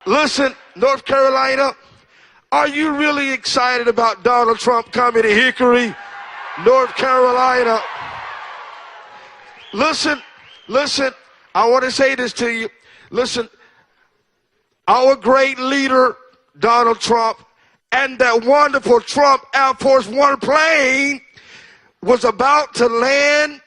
Listen, North Carolina, are you really excited about Donald Trump coming to Hickory, North Carolina? Listen, I want to say this to you. Listen, our great leader, Donald Trump, and that wonderful Trump Air Force One plane was about to land,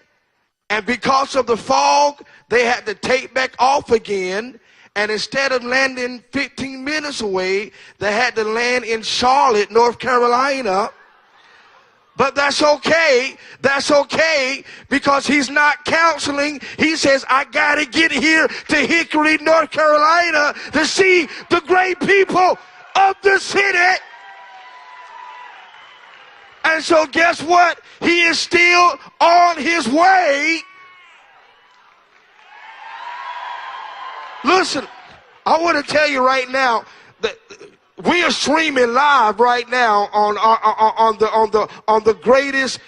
and because of the fog, they had to take back off again. And instead of landing 15 minutes away, they had to land in Charlotte, North Carolina. But that's okay. That's okay, because he's not counseling. He says, I got to get here to Hickory, North Carolina to see the great people of the city. And so guess what? He is still on his way. Listen, I want to tell you right now that we are streaming live right now on the greatest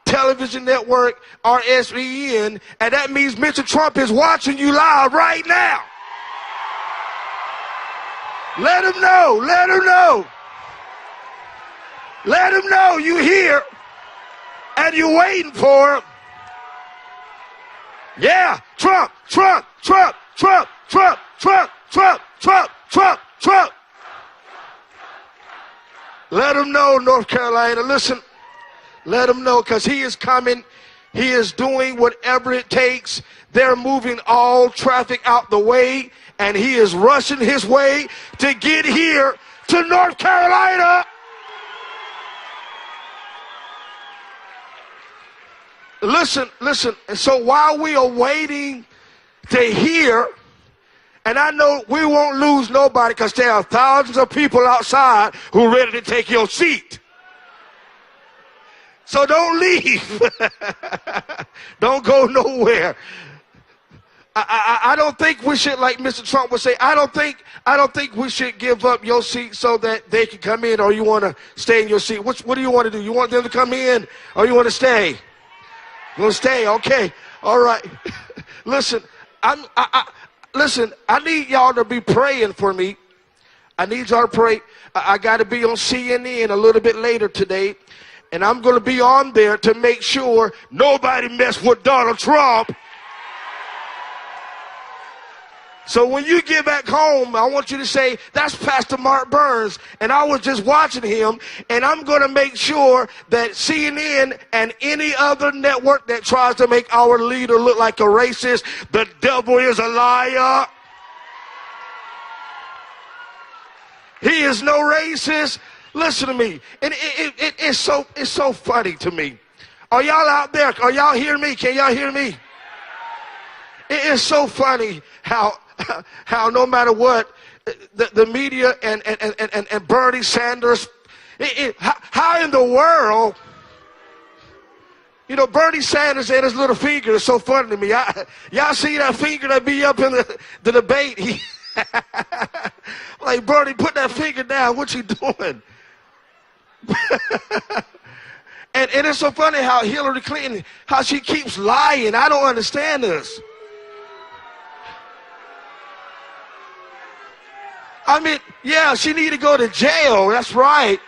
television network, RSEN, and that means Mr. Trump is watching you live right now. Let him know. Let him know. Let him know you here and you're waiting for him. Yeah, Trump, Trump, Trump, Trump, Trump, Trump, Trump, Trump, Trump, Trump. Let him know, North Carolina. Listen, let him know, because he is coming. He is doing whatever it takes. They're moving all traffic out the way, and he is rushing his way to get here to North Carolina. Listen. And so while we are waiting to hear, and I know we won't lose nobody, because there are thousands of people outside who are ready to take your seat. So don't leave. Don't go nowhere. I don't think we should, like Mr. Trump would say, I don't think we should give up your seat so that they can come in, or you want to stay in your seat. What do you want to do? You want them to come in, or you want to stay? You want to stay? Okay. All right. Listen, Listen, I need y'all to be praying for me. I need y'all to pray. I got to be on CNN a little bit later today, and I'm going to be on there to make sure nobody mess with Donald Trump. So when you get back home, I want you to say, that's Pastor Mark Burns, and I was just watching him, and I'm going to make sure that CNN and any other network that tries to make our leader look like a racist, the devil is a liar. He is no racist. Listen to me. And it's so funny to me. Are y'all out there? Are y'all hearing me? Can y'all hear me? It is so funny how no matter what, the media and Bernie Sanders, how in the world, Bernie Sanders and his little finger is so funny to me. Y'all see that finger that be up in the debate? Like, Bernie, put that finger down. What you doing? and it's so funny how Hillary Clinton, how she keeps lying. I don't understand this. I mean, yeah, she need to go to jail. That's right.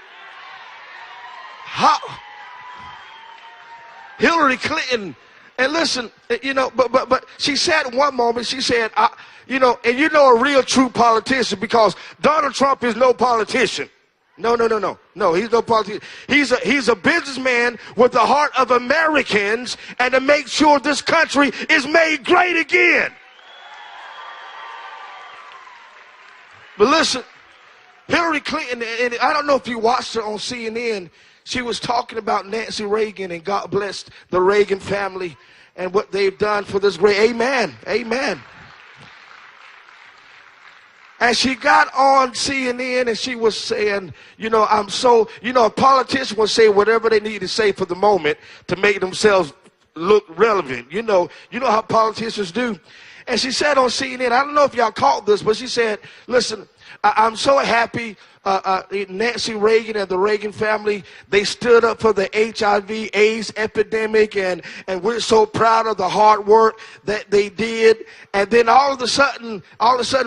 Hillary Clinton, and listen, but she said in one moment, she said, and a real true politician, because Donald Trump is no politician. No, he's no politician. He's a businessman with the heart of Americans, and to make sure this country is made great again. But listen, Hillary Clinton, and I don't know if you watched her on CNN, she was talking about Nancy Reagan, and God bless the Reagan family and what they've done for this great, amen. And she got on CNN and she was saying, a politician will say whatever they need to say for the moment to make themselves look relevant. You know how politicians do. And she said on CNN, I don't know if y'all caught this, but she said, listen, I'm so happy Nancy Reagan and the Reagan family, they stood up for the HIV/AIDS epidemic, and we're so proud of the hard work that they did. And then all of a sudden,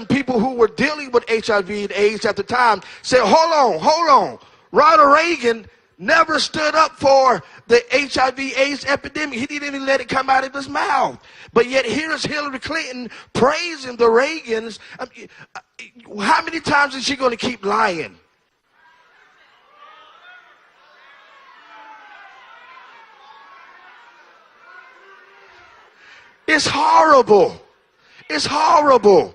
people who were dealing with HIV and AIDS at the time said, hold on. Ronald Reagan never stood up for the HIV/AIDS epidemic. He didn't even let it come out of his mouth. But yet here's Hillary Clinton praising the Reagans. How many times is she going to keep lying? It's horrible. It's horrible.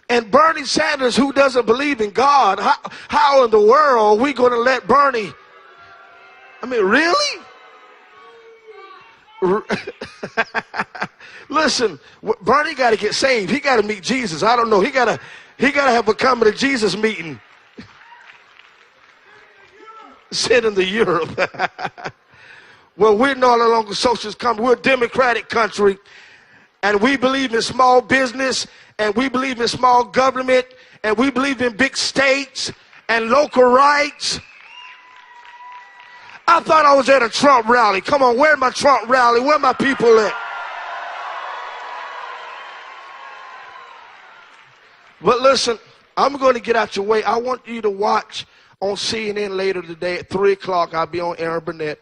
And Bernie Sanders, who doesn't believe in God, how in the world are we going to let Bernie? I mean, really? Listen, Bernie got to get saved. He got to meet Jesus. I don't know. He got to have a coming to Jesus meeting. Sent him to Europe. Well, we're no longer socialist country. We're a democratic country. And we believe in small business. And we believe in small government. And we believe in big states and local rights. I thought I was at a Trump rally. Come on, where's my Trump rally? Where my people at? But listen, I'm going to get out your way. I want you to watch on CNN later today at 3 o'clock. I'll be on Aaron Burnett.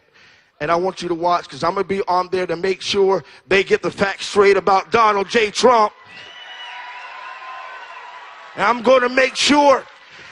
And I want you to watch because I'm going to be on there to make sure they get the facts straight about Donald J. Trump. And I'm going to make sure.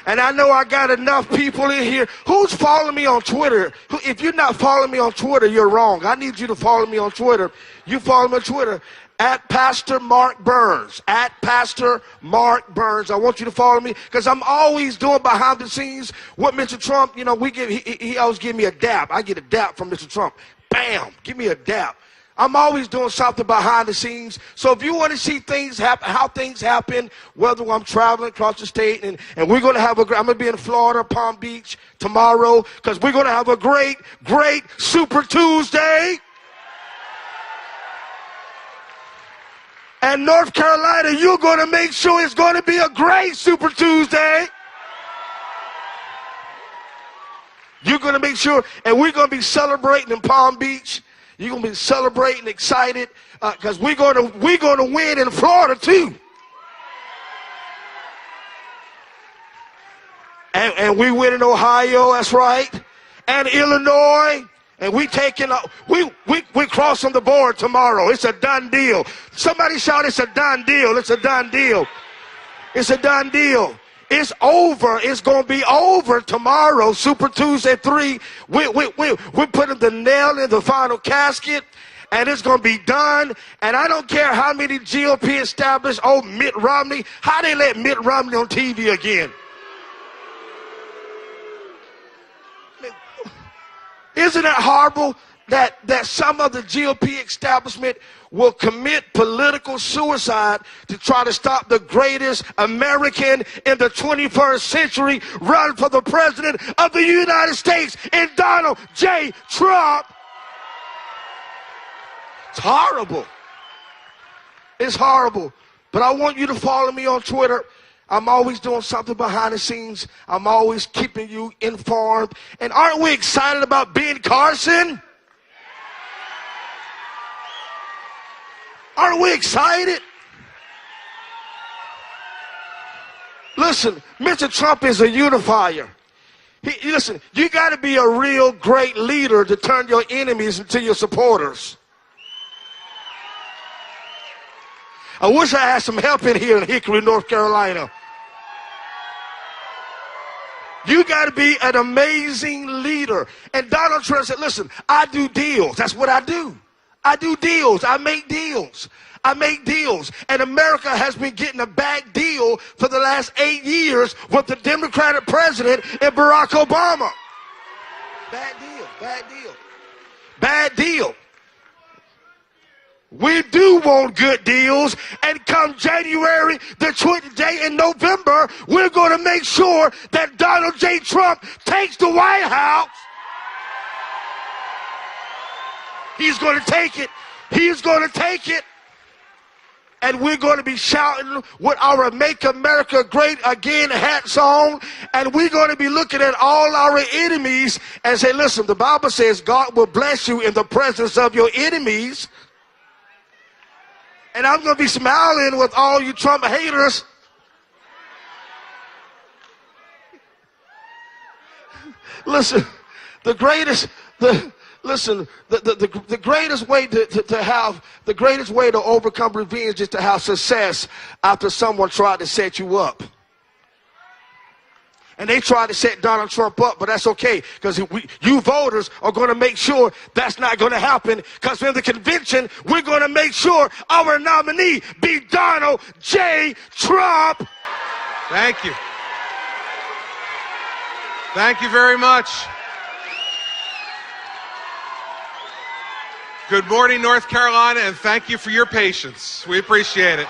And I know I got enough people in here. Who's following me on Twitter? If you're not following me on Twitter, you're wrong. I need you to follow me on Twitter. You follow me on Twitter at Pastor Mark Burns. At Pastor Mark Burns. I want you to follow me because I'm always doing behind the scenes what Mr. Trump, you know, he always give me a dap. I get a dap from Mr. Trump. Bam, give me a dap. I'm always doing something behind the scenes. So if you want to see things happen, how things happen, whether I'm traveling across the state, and we're going to have I'm going to be in Florida, Palm Beach tomorrow, because we're going to have a great Super Tuesday. And North Carolina, you're going to make sure it's going to be a great Super Tuesday. You're going to make sure, and we're going to be celebrating in Palm Beach. You're going to be celebrating, excited, because we're going to win in Florida too. And we win in Ohio, that's right, and Illinois, and we crossing the board tomorrow. It's a done deal. Somebody shout, it's a done deal. It's a done deal. It's a done deal. It's over. It's going to be over tomorrow, Super Tuesday 3. We're putting the nail in the final casket, and it's going to be done. And I don't care how many GOP established, Mitt Romney, how they let Mitt Romney on TV again. Isn't it horrible that some of the GOP establishment will commit political suicide to try to stop the greatest American in the 21st century run for the president of the United States in Donald J. Trump? It's horrible. It's horrible. But I want you to follow me on Twitter. I'm always doing something behind the scenes. I'm always keeping you informed. And aren't we excited about Ben Carson? Aren't we excited? Listen, Mr. Trump is a unifier. Listen, you got to be a real great leader to turn your enemies into your supporters. I wish I had some help in here in Hickory, North Carolina. You got to be an amazing leader. And Donald Trump said, listen, I do deals. That's what I do. I do deals. I make deals. I make deals. And America has been getting a bad deal for the last 8 years with the Democratic president and Barack Obama. Bad deal. Bad deal. Bad deal. We do want good deals, and come January, the 20th day in November, we're going to make sure that Donald J. Trump takes the White House. He's going to take it. He's going to take it. and we're going to be shouting with our Make America Great Again hats on, and we're going to be looking at all our enemies and say, listen, the Bible says God will bless you in the presence of your enemies. And I'm going to be smiling with all you Trump haters. Listen, the greatest way to overcome revenge is to have success after someone tried to set you up. And they tried to set Donald Trump up, but that's okay, because you voters are going to make sure that's not going to happen, because in the convention, we're going to make sure our nominee be Donald J. Trump. Thank you. Thank you very much. Good morning, North Carolina, and thank you for your patience. We appreciate it.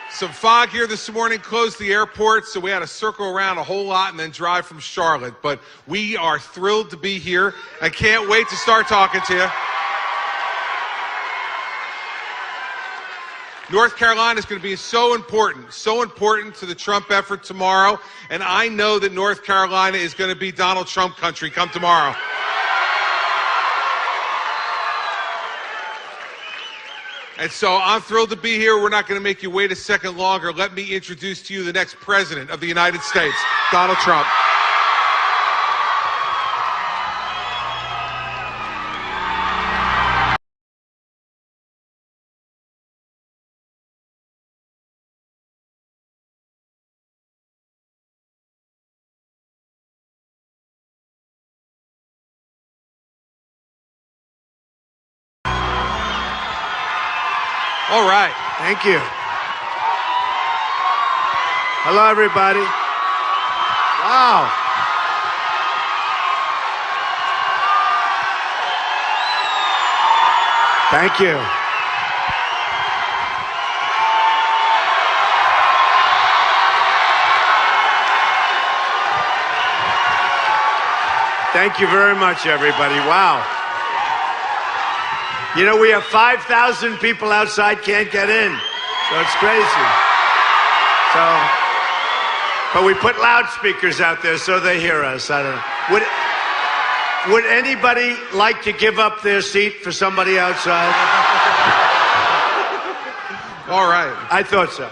Some fog here this morning, closed the airport, so we had to circle around a whole lot and then drive from Charlotte. But we are thrilled to be here. I can't wait to start talking to you. North Carolina is going to be so important to the Trump effort tomorrow. And I know that North Carolina is going to be Donald Trump country come tomorrow. And so I'm thrilled to be here. We're not going to make you wait a second longer. Let me introduce to you the next president of the United States, Donald Trump. All right. Thank you. Hello, everybody. Wow. Thank you. Thank you very much, everybody. Wow. You know, we have 5,000 people outside, can't get in. So it's crazy. So, but we put loudspeakers out there so they hear us. I don't know. Would anybody like to give up their seat for somebody outside? All right. I thought so.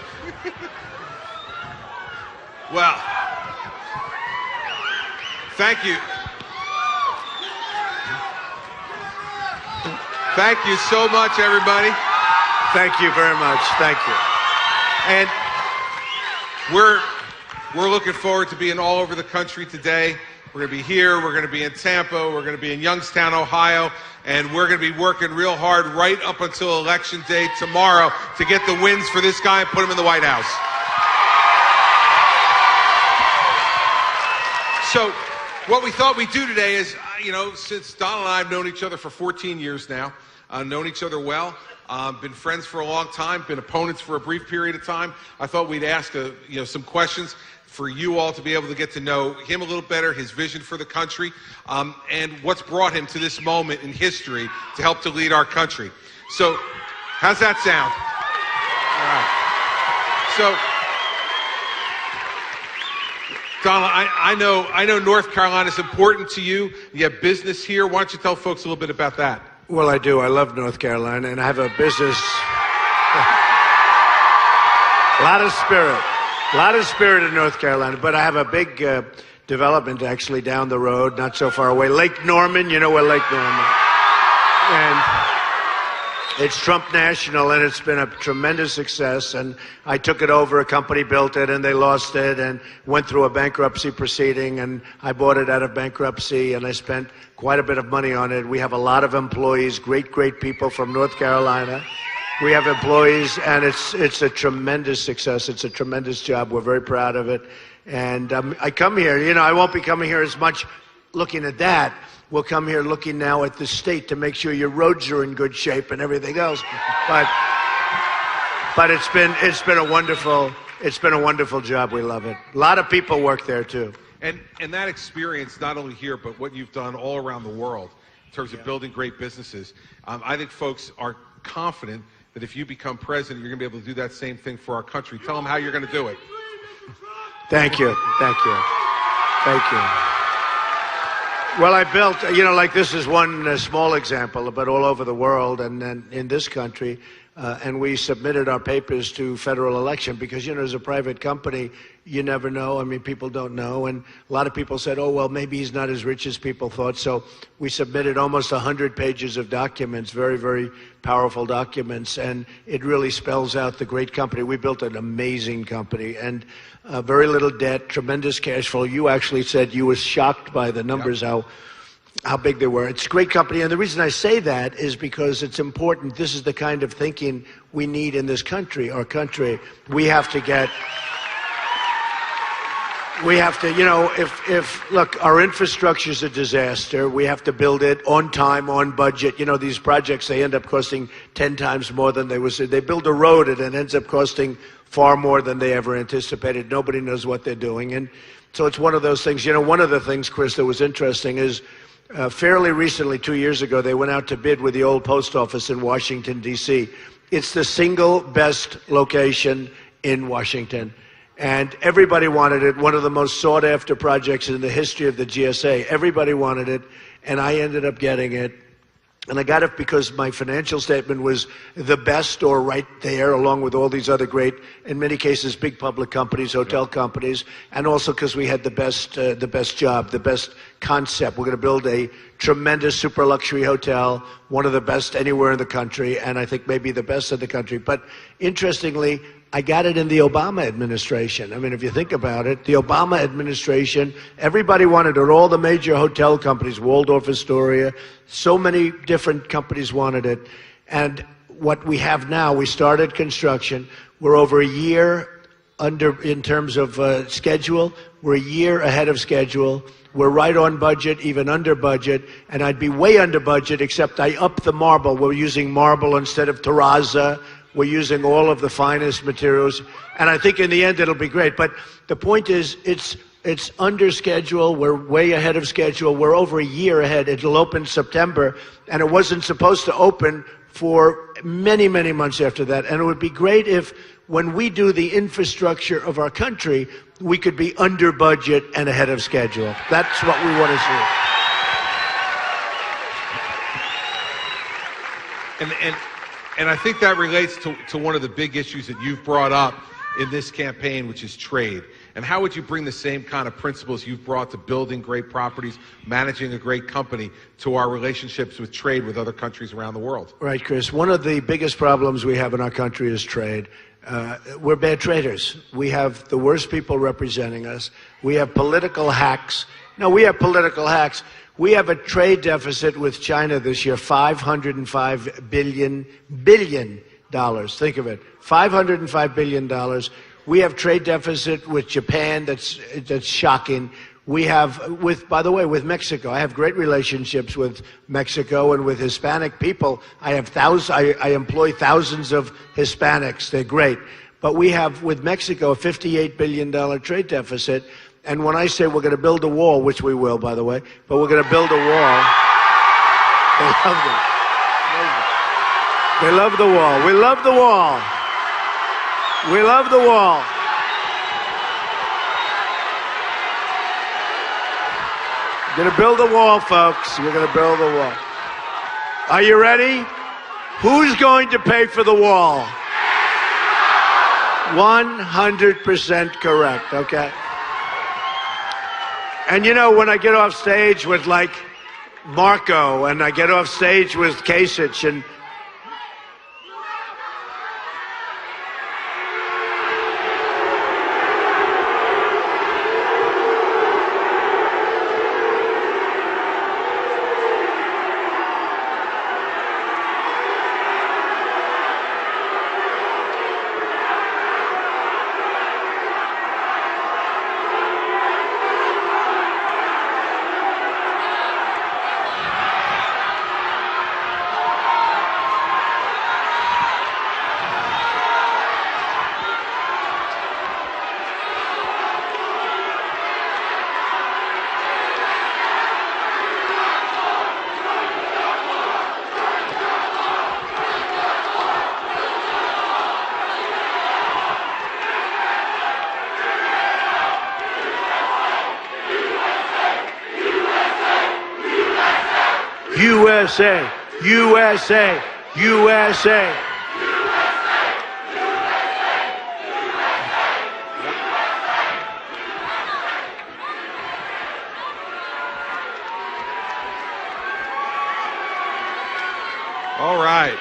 Well, thank you. Thank you so much, everybody. Thank you very much. Thank you. And we're looking forward to being all over the country today. We're going to be here. We're going to be in Tampa. We're going to be in Youngstown, Ohio. And we're going to be working real hard right up until Election Day tomorrow to get the wins for this guy and put him in the White House. So what we thought we'd do today is, you know, since Donald and I have known each other for 14 years now, known each other well, been friends for a long time, been opponents for a brief period of time, I thought we'd ask some questions for you all to be able to get to know him a little better, his vision for the country, and what's brought him to this moment in history to help to lead our country. So, how's that sound? All right. So, Donald, I know North Carolina is important to you. You have business here. Why don't you tell folks a little bit about that? Well, I do. I love North Carolina, and I have a business. A lot of spirit in North Carolina, but I have a big development actually down the road, not so far away. Lake Norman, you know where Lake Norman. And it's Trump National, and it's been a tremendous success. And I took it over, a company built it, and they lost it and went through a bankruptcy proceeding, and I bought it out of bankruptcy, and I spent quite a bit of money on it. We have a lot of employees, great people from North Carolina. We have employees, and it's a tremendous success. It's a tremendous job. We're very proud of it. And I come here, you know, I won't be coming here as much looking at that. We'll come here looking now at the state to make sure your roads are in good shape and everything else. But it's been a wonderful job. We love it. A lot of people work there too. And that experience, not only here, but what you've done all around the world terms of building great businesses. I think folks are confident that if you become president, you're going to be able to do that same thing for our country. Tell them how you're going to do it. Thank you. Thank you. Thank you. Well, I built, like this is one small example, but all over the world and then in this country, and we submitted our papers to federal election because, as a private company, you never know. I mean, people don't know. And a lot of people said, oh, well, maybe he's not as rich as people thought. So we submitted almost 100 pages of documents, very, very powerful documents. And it really spells out the great company. We built an amazing company and very little debt, tremendous cash flow. You actually said you were shocked by the numbers, Yep. how big they were. It's a great company. And the reason I say that is because it's important. This is the kind of thinking we need in this country, our country. We have to, look, our infrastructure is a disaster. We have to build it on time, on budget. These projects, they end up costing 10 times more than they build a road and it ends up costing far more than they ever anticipated. Nobody knows what they're doing. And so it's one of those things. One of the things, Chris, that was interesting is fairly recently, 2 years ago, they went out to bid with the old post office in Washington, D.C. It's the single best location in Washington. And everybody wanted it, one of the most sought-after projects in the history of the GSA. Everybody wanted it, and I ended up getting it. And I got it because my financial statement was the best or right there, along with all these other great, in many cases, big public companies, hotel companies, and also because we had the best job, the best concept. We're going to build a tremendous super luxury hotel, one of the best anywhere in the country, and I think maybe the best in the country. But interestingly, I got it in the Obama administration. I mean, if you think about it, the Obama administration, everybody wanted it. All the major hotel companies, Waldorf Astoria, so many different companies wanted it. And what we have now, we started construction. We're over a year under in terms of schedule. We're a year ahead of schedule. We're right on budget, even under budget. And I'd be way under budget, except I upped the marble. We're using marble instead of terrazzo. We're using all of the finest materials, and I think in the end it'll be great. But the point is, it's under schedule. We're way ahead of schedule. We're over a year ahead. It'll open September, and it wasn't supposed to open for many, many months after that. And it would be great if, when we do the infrastructure of our country, we could be under budget and ahead of schedule. That's what we want to see. And I think that relates to one of the big issues that you've brought up in this campaign, which is trade. And how would you bring the same kind of principles you've brought to building great properties, managing a great company, to our relationships with trade with other countries around the world? Right, Chris. One of the biggest problems we have in our country is trade. We're bad traders. We have the worst people representing us. We have political hacks. No, we have political hacks. We have a trade deficit with China this year, $505 billion. Think of it, $505 billion. We have trade deficit with Japan that's shocking. We have, by the way, with Mexico. I have great relationships with Mexico and with Hispanic people. I employ thousands of Hispanics. They're great. But we have, with Mexico, a $58 billion trade deficit. And when I say we're going to build a wall, which we will, by the way, but we're going to build a wall, they love it. They love the wall. We love the wall. We love the wall. We're going to build a wall, folks. We're going to build a wall. Are you ready? Who's going to pay for the wall? 100% correct, okay? And when I get off stage with like Marco and I get off stage with Kasich and USA, USA, USA. All right.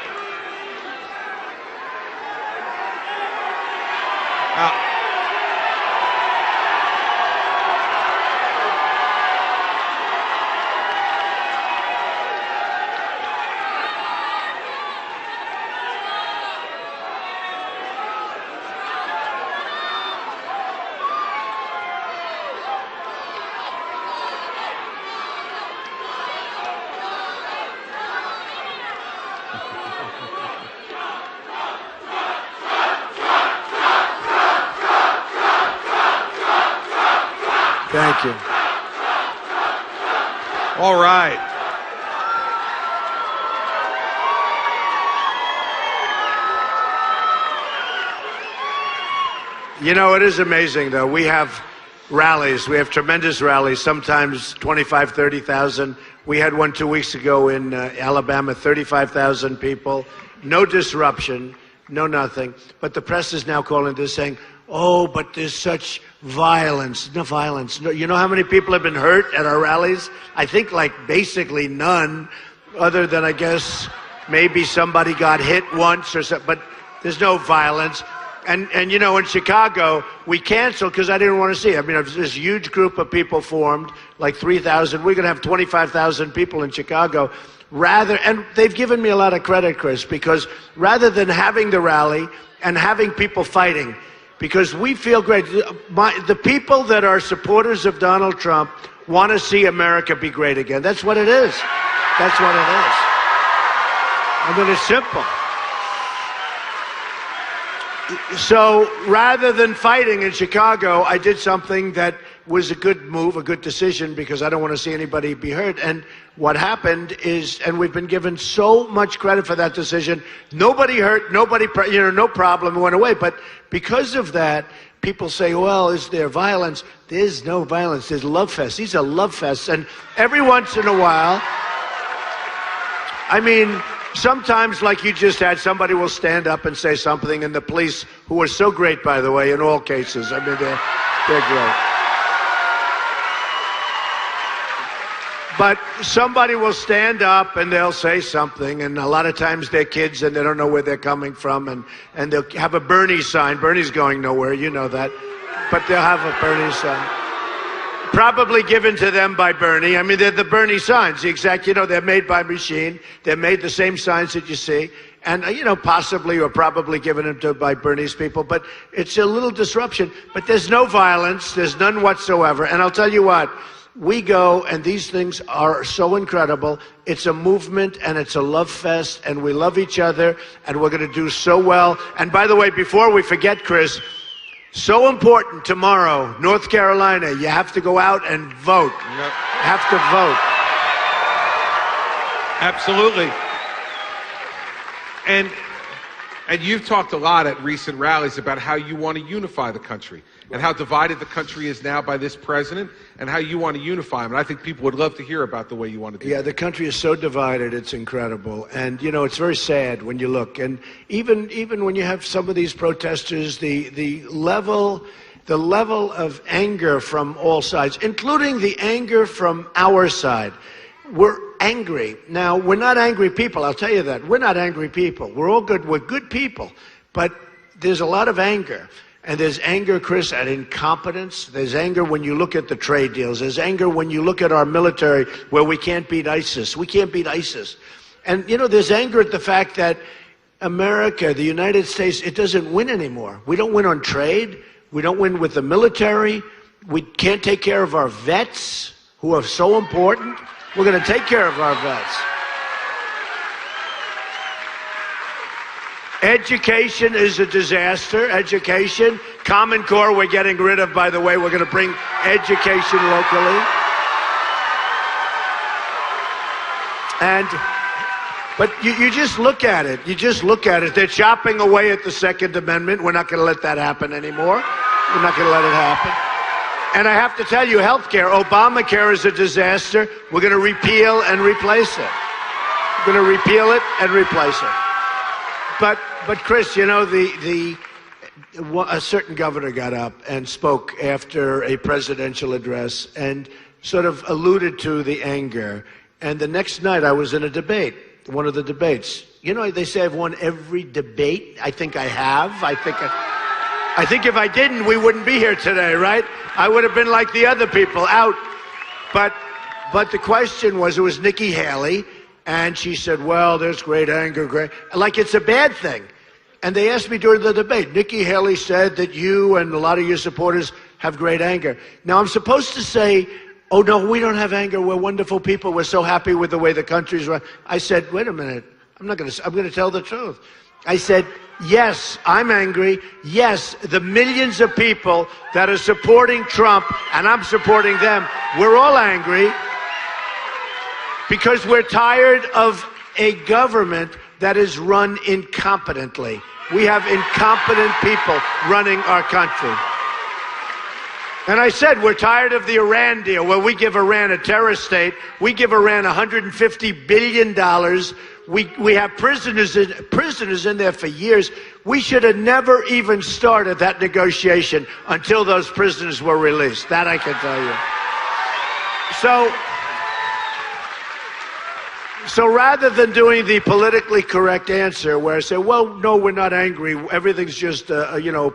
Thank you. All right. You know, it is amazing, though. We have rallies. We have tremendous rallies, sometimes 25, 30,000. We had one 2 weeks ago in Alabama, 35,000 people. No disruption, no nothing. But the press is now calling this saying, oh, but there's such violence. No violence. No, you know how many people have been hurt at our rallies? I think like basically none, other than I guess maybe somebody got hit once or something. But there's no violence. And you know, in Chicago, we canceled because I didn't want to see it. I mean, this huge group of people formed, like 3,000. We're going to have 25,000 people in Chicago. And they've given me a lot of credit, Chris, because rather than having the rally and having people fighting, because we feel great. The people that are supporters of Donald Trump want to see America be great again. That's what it is. That's what it is. I mean, it's simple. So rather than fighting in Chicago, I did something that was a good move, a good decision, because I don't want to see anybody be hurt. And what happened is, and we've been given so much credit for that decision, nobody hurt, nobody, no problem, it went away. But because of that, people say, well, is there violence? There's no violence. There's love fest. These are love fests. And every once in a while, I mean, sometimes, like you just had, somebody will stand up and say something, and the police, who are so great, by the way, in all cases, I mean, they're great. But somebody will stand up and they'll say something, and a lot of times they're kids and they don't know where they're coming from, and they'll have a Bernie sign. Bernie's going nowhere, you know that. But they'll have a Bernie sign. Probably given to them by Bernie. I mean, they're the Bernie signs, the exact, they're made by machine. They're made the same signs that you see. And, possibly or probably given them to by Bernie's people. But it's a little disruption. But there's no violence. There's none whatsoever. And I'll tell you what. We go, and these things are so incredible. It's a movement, and it's a love fest, and we love each other, and we're going to do so well. And by the way, before we forget, Chris, so important tomorrow, North Carolina, you have to go out and vote. Yep. Have to vote. Absolutely. And you've talked a lot at recent rallies about how you want to unify the country and how divided the country is now by this president and how you want to unify them. And I think people would love to hear about the way you want to do that. Yeah, the country is so divided, it's incredible. And, it's very sad when you look. And even when you have some of these protesters, the level of anger from all sides, including the anger from our side, we're angry. Now, we're not angry people, I'll tell you that. We're not angry people. We're all good. We're good people. But there's a lot of anger. And there's anger, Chris, at incompetence. There's anger when you look at the trade deals. There's anger when you look at our military where we can't beat ISIS. We can't beat ISIS. And, there's anger at the fact that America, the United States, it doesn't win anymore. We don't win on trade. We don't win with the military. We can't take care of our vets, who are so important. We're going to take care of our vets. Education is a disaster. Education. Common Core we're getting rid of, by the way. We're going to bring education locally. But you just look at it. You just look at it. They're chopping away at the Second Amendment. We're not going to let that happen anymore. We're not going to let it happen. And I have to tell you, health care, Obamacare is a disaster. We're going to repeal and replace it. going to repeal it and replace it. But Chris, you know, a certain governor got up and spoke after a presidential address and sort of alluded to the anger. And the next night I was in a debate, one of the debates. You know, they say I've won every debate. I think I have. I think if I didn't, we wouldn't be here today, right? I would have been like the other people, out. But the question was, it was Nikki Haley, and she said, well, there's great anger, great, like it's a bad thing. And they asked me during the debate, Nikki Haley said that you and a lot of your supporters have great anger. Now, I'm supposed to say, oh, no, we don't have anger. We're wonderful people. We're so happy with the way the country's run. I said, wait a minute. I'm going to tell the truth. I said, yes, I'm angry. Yes, the millions of people that are supporting Trump, and I'm supporting them, we're all angry because we're tired of a government that is run incompetently. We have incompetent people running our country. And I said, we're tired of the Iran deal, where we give Iran, a terrorist state, we give Iran $150 billion. We have prisoners in there for years. We should have never even started that negotiation until those prisoners were released. That I can tell you. So rather than doing the politically correct answer where I say, well, no, we're not angry, everything's just,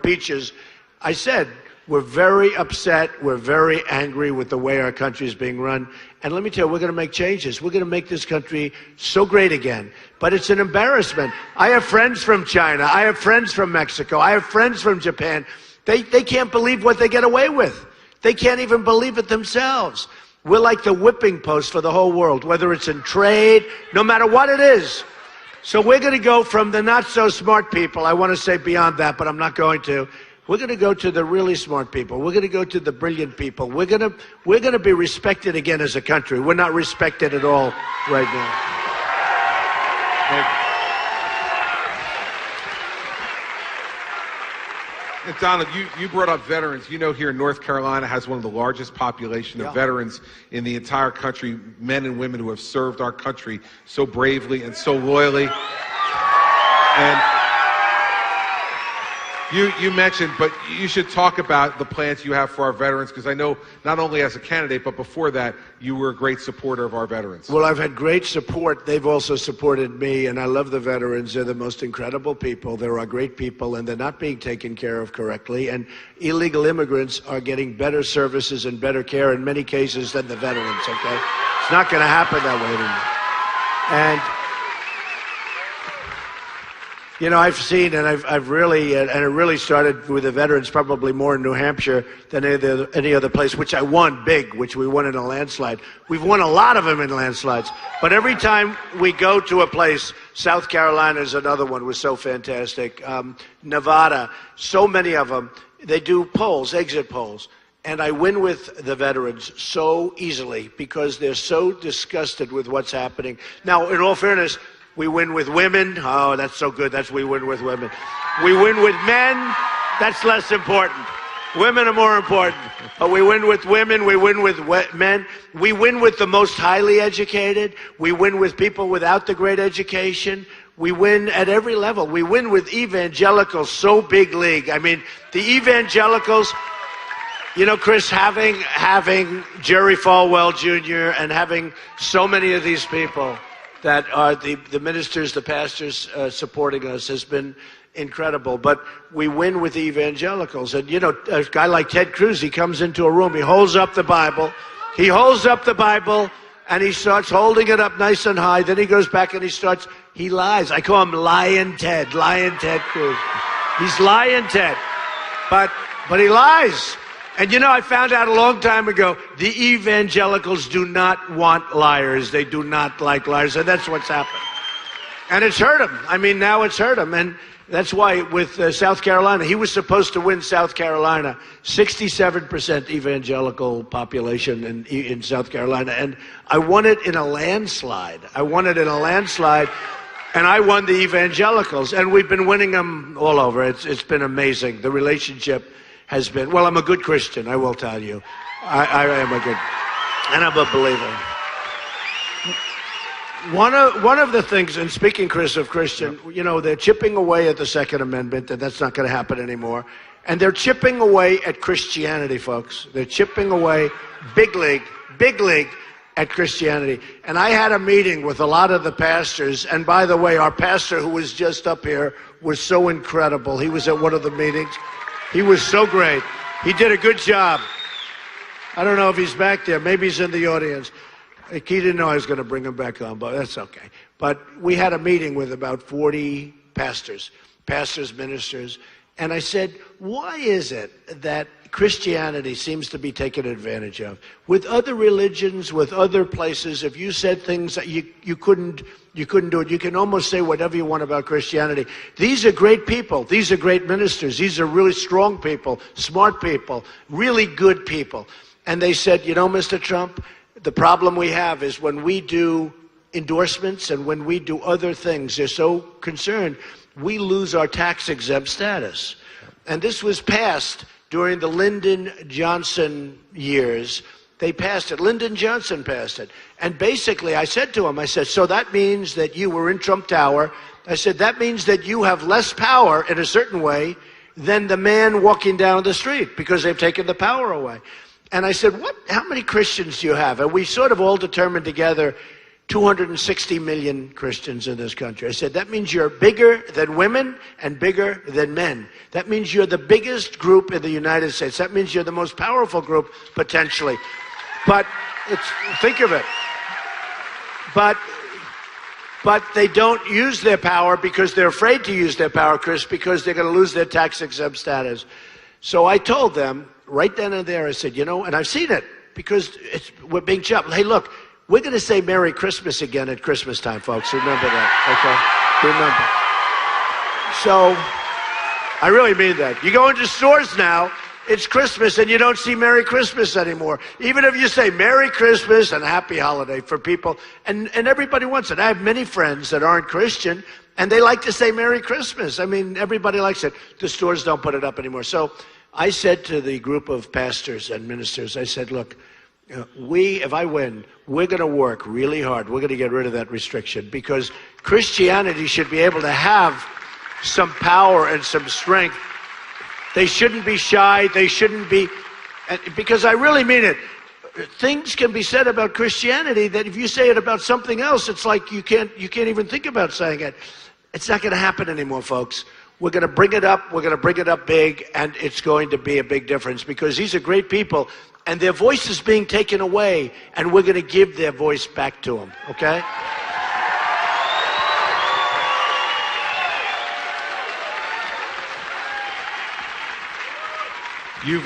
peaches, I said, we're very upset, we're very angry with the way our country is being run. And let me tell you, we're going to make changes. We're going to make this country so great again. But it's an embarrassment. I have friends from China. I have friends from Mexico. I have friends from Japan. They can't believe what they get away with. They can't even believe it themselves. We're like the whipping post for the whole world, whether it's in trade, no matter what it is. So we're going to go from the not so smart people. I want to say beyond that, but I'm not going to. We're going to go to the really smart people. We're going to go to the brilliant people. We're going to be respected again as a country. We're not respected at all right now. Donald, you brought up veterans. You know, here in North Carolina has one of the largest population of veterans in the entire country, men and women who have served our country so bravely and so loyally. And you mentioned, but you should talk about the plans you have for our veterans, because I know not only as a candidate, but before that, you were a great supporter of our veterans. Well, I've had great support. They've also supported me, and I love the veterans. They're the most incredible people. They're our great people, and they're not being taken care of correctly. And illegal immigrants are getting better services and better care in many cases than the veterans, okay? It's not going to happen that way anymore. And you know, I've seen, and I've really, and it really started with the veterans probably more in New Hampshire than any other place, which I won big, which we won in a landslide. We've won a lot of them in landslides. But every time we go to a place, South Carolina is another one, was so fantastic. Nevada, so many of them, they do polls, exit polls. And I win with the veterans so easily because they're so disgusted with what's happening. Now, in all fairness, we win with women. Oh, that's so good. We win with women. We win with men. That's less important. Women are more important. But we win with women. We win with men. We win with the most highly educated. We win with people without the great education. We win at every level. We win with evangelicals, so big league. I mean, the evangelicals, you know, Chris, having Jerry Falwell Jr. and having so many of these people that are the ministers, the pastors supporting us has been incredible. But we win with the evangelicals. And, you know, a guy like Ted Cruz, he comes into a room, he holds up the Bible, and he starts holding it up nice and high. Then he goes back and he lies. I call him Lying Ted Cruz. He's Lying Ted. But he lies. And you know, I found out a long time ago, the evangelicals do not want liars. They do not like liars, and that's what's happened. And it's hurt him. I mean, now it's hurt him. And that's why with South Carolina, he was supposed to win South Carolina, 67% evangelical population in South Carolina. And I won it in a landslide. And I won the evangelicals. And we've been winning them all over. It's been amazing. The relationship has been, well, I'm a good Christian, I will tell you. I am a good, and I'm a believer. One of the things, and speaking, Chris, of Christian, you know, they're chipping away at the Second Amendment, and that's not going to happen anymore. And they're chipping away at Christianity, folks. They're chipping away big league at Christianity. And I had a meeting with a lot of the pastors. And by the way, our pastor who was just up here was so incredible. He was at one of the meetings. He was so great. He did a good job. I don't know if he's back there. Maybe he's in the audience. He didn't know I was going to bring him back on, but that's okay. But we had a meeting with about 40 pastors, ministers, and I said, why is it that Christianity seems to be taken advantage of? With other religions, with other places, if you said things that you couldn't do it, you can almost say whatever you want about Christianity. These are great people. These are great ministers. These are really strong people, smart people, really good people. And they said, you know, Mr. Trump, the problem we have is when we do endorsements and when we do other things, they're so concerned, we lose our tax-exempt status. And this was passed during the Lyndon Johnson years. They passed it. Lyndon Johnson passed it. And basically, I said to him, I said, so that means that you were in Trump Tower. I said, that means that you have less power in a certain way than the man walking down the street because they've taken the power away. And I said, how many Christians do you have? And we sort of all determined together 260 million Christians in this country. I said, that means you're bigger than women and bigger than men. That means you're the biggest group in the United States. That means you're the most powerful group, potentially. But think of it. But they don't use their power because they're afraid to use their power, Chris, because they're going to lose their tax-exempt status. So I told them, right then and there, I said, you know, and I've seen it, because we're being chopped. Hey, look, we're going to say Merry Christmas again at Christmas time, folks. Remember that, okay? Remember. So, I really mean that. You go into stores now, it's Christmas, and you don't see Merry Christmas anymore. Even if you say Merry Christmas and Happy Holiday for people, and everybody wants it. I have many friends that aren't Christian, and they like to say Merry Christmas. I mean, everybody likes it. The stores don't put it up anymore. So, I said to the group of pastors and ministers, I said, look, if I win, we're going to work really hard. We're going to get rid of that restriction because Christianity should be able to have some power and some strength. They shouldn't be shy. They shouldn't be, because I really mean it. Things can be said about Christianity that if you say it about something else, it's like you can't even think about saying it. It's not going to happen anymore, folks. We're going to bring it up. We're going to bring it up big, and it's going to be a big difference because these are great people, and their voice is being taken away, and we're going to give their voice back to them, okay? You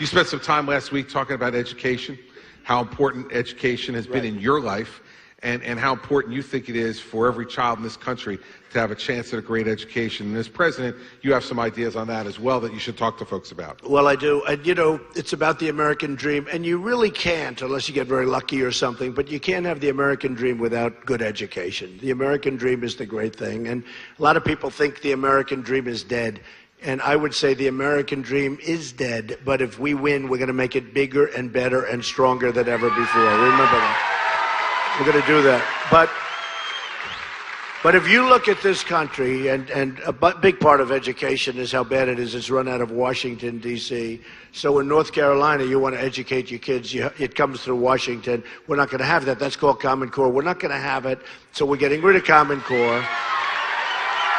spent some time last week talking about education, how important education has been in your life, and how important you think it is for every child in this country to have a chance at a great education. And as president, you have some ideas on that as well that you should talk to folks about. Well, I do. And, you know, it's about the American dream. And you really can't, unless you get very lucky or something, but you can't have the American dream without good education. The American dream is the great thing. And a lot of people think the American dream is dead. And I would say the American dream is dead. But if we win, we're going to make it bigger and better and stronger than ever before. Remember that. We're going to do that. But if you look at this country, and a big part of education is how bad it is. It's run out of Washington, D.C. So in North Carolina, you want to educate your kids. It comes through Washington. We're not going to have that. That's called Common Core. We're not going to have it. So we're getting rid of Common Core.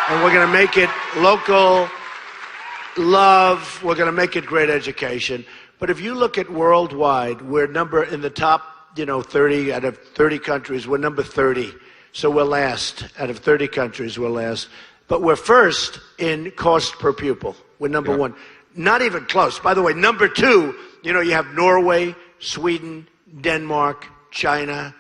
And we're going to make it local love. We're going to make it great education. But if you look at worldwide, we're in the top 30 out of 30 countries, we're number 30. So we're last. Out of 30 countries, we're last. But we're first in cost per pupil. We're number one. Not even close. By the way, number two, you have Norway, Sweden, Denmark, China,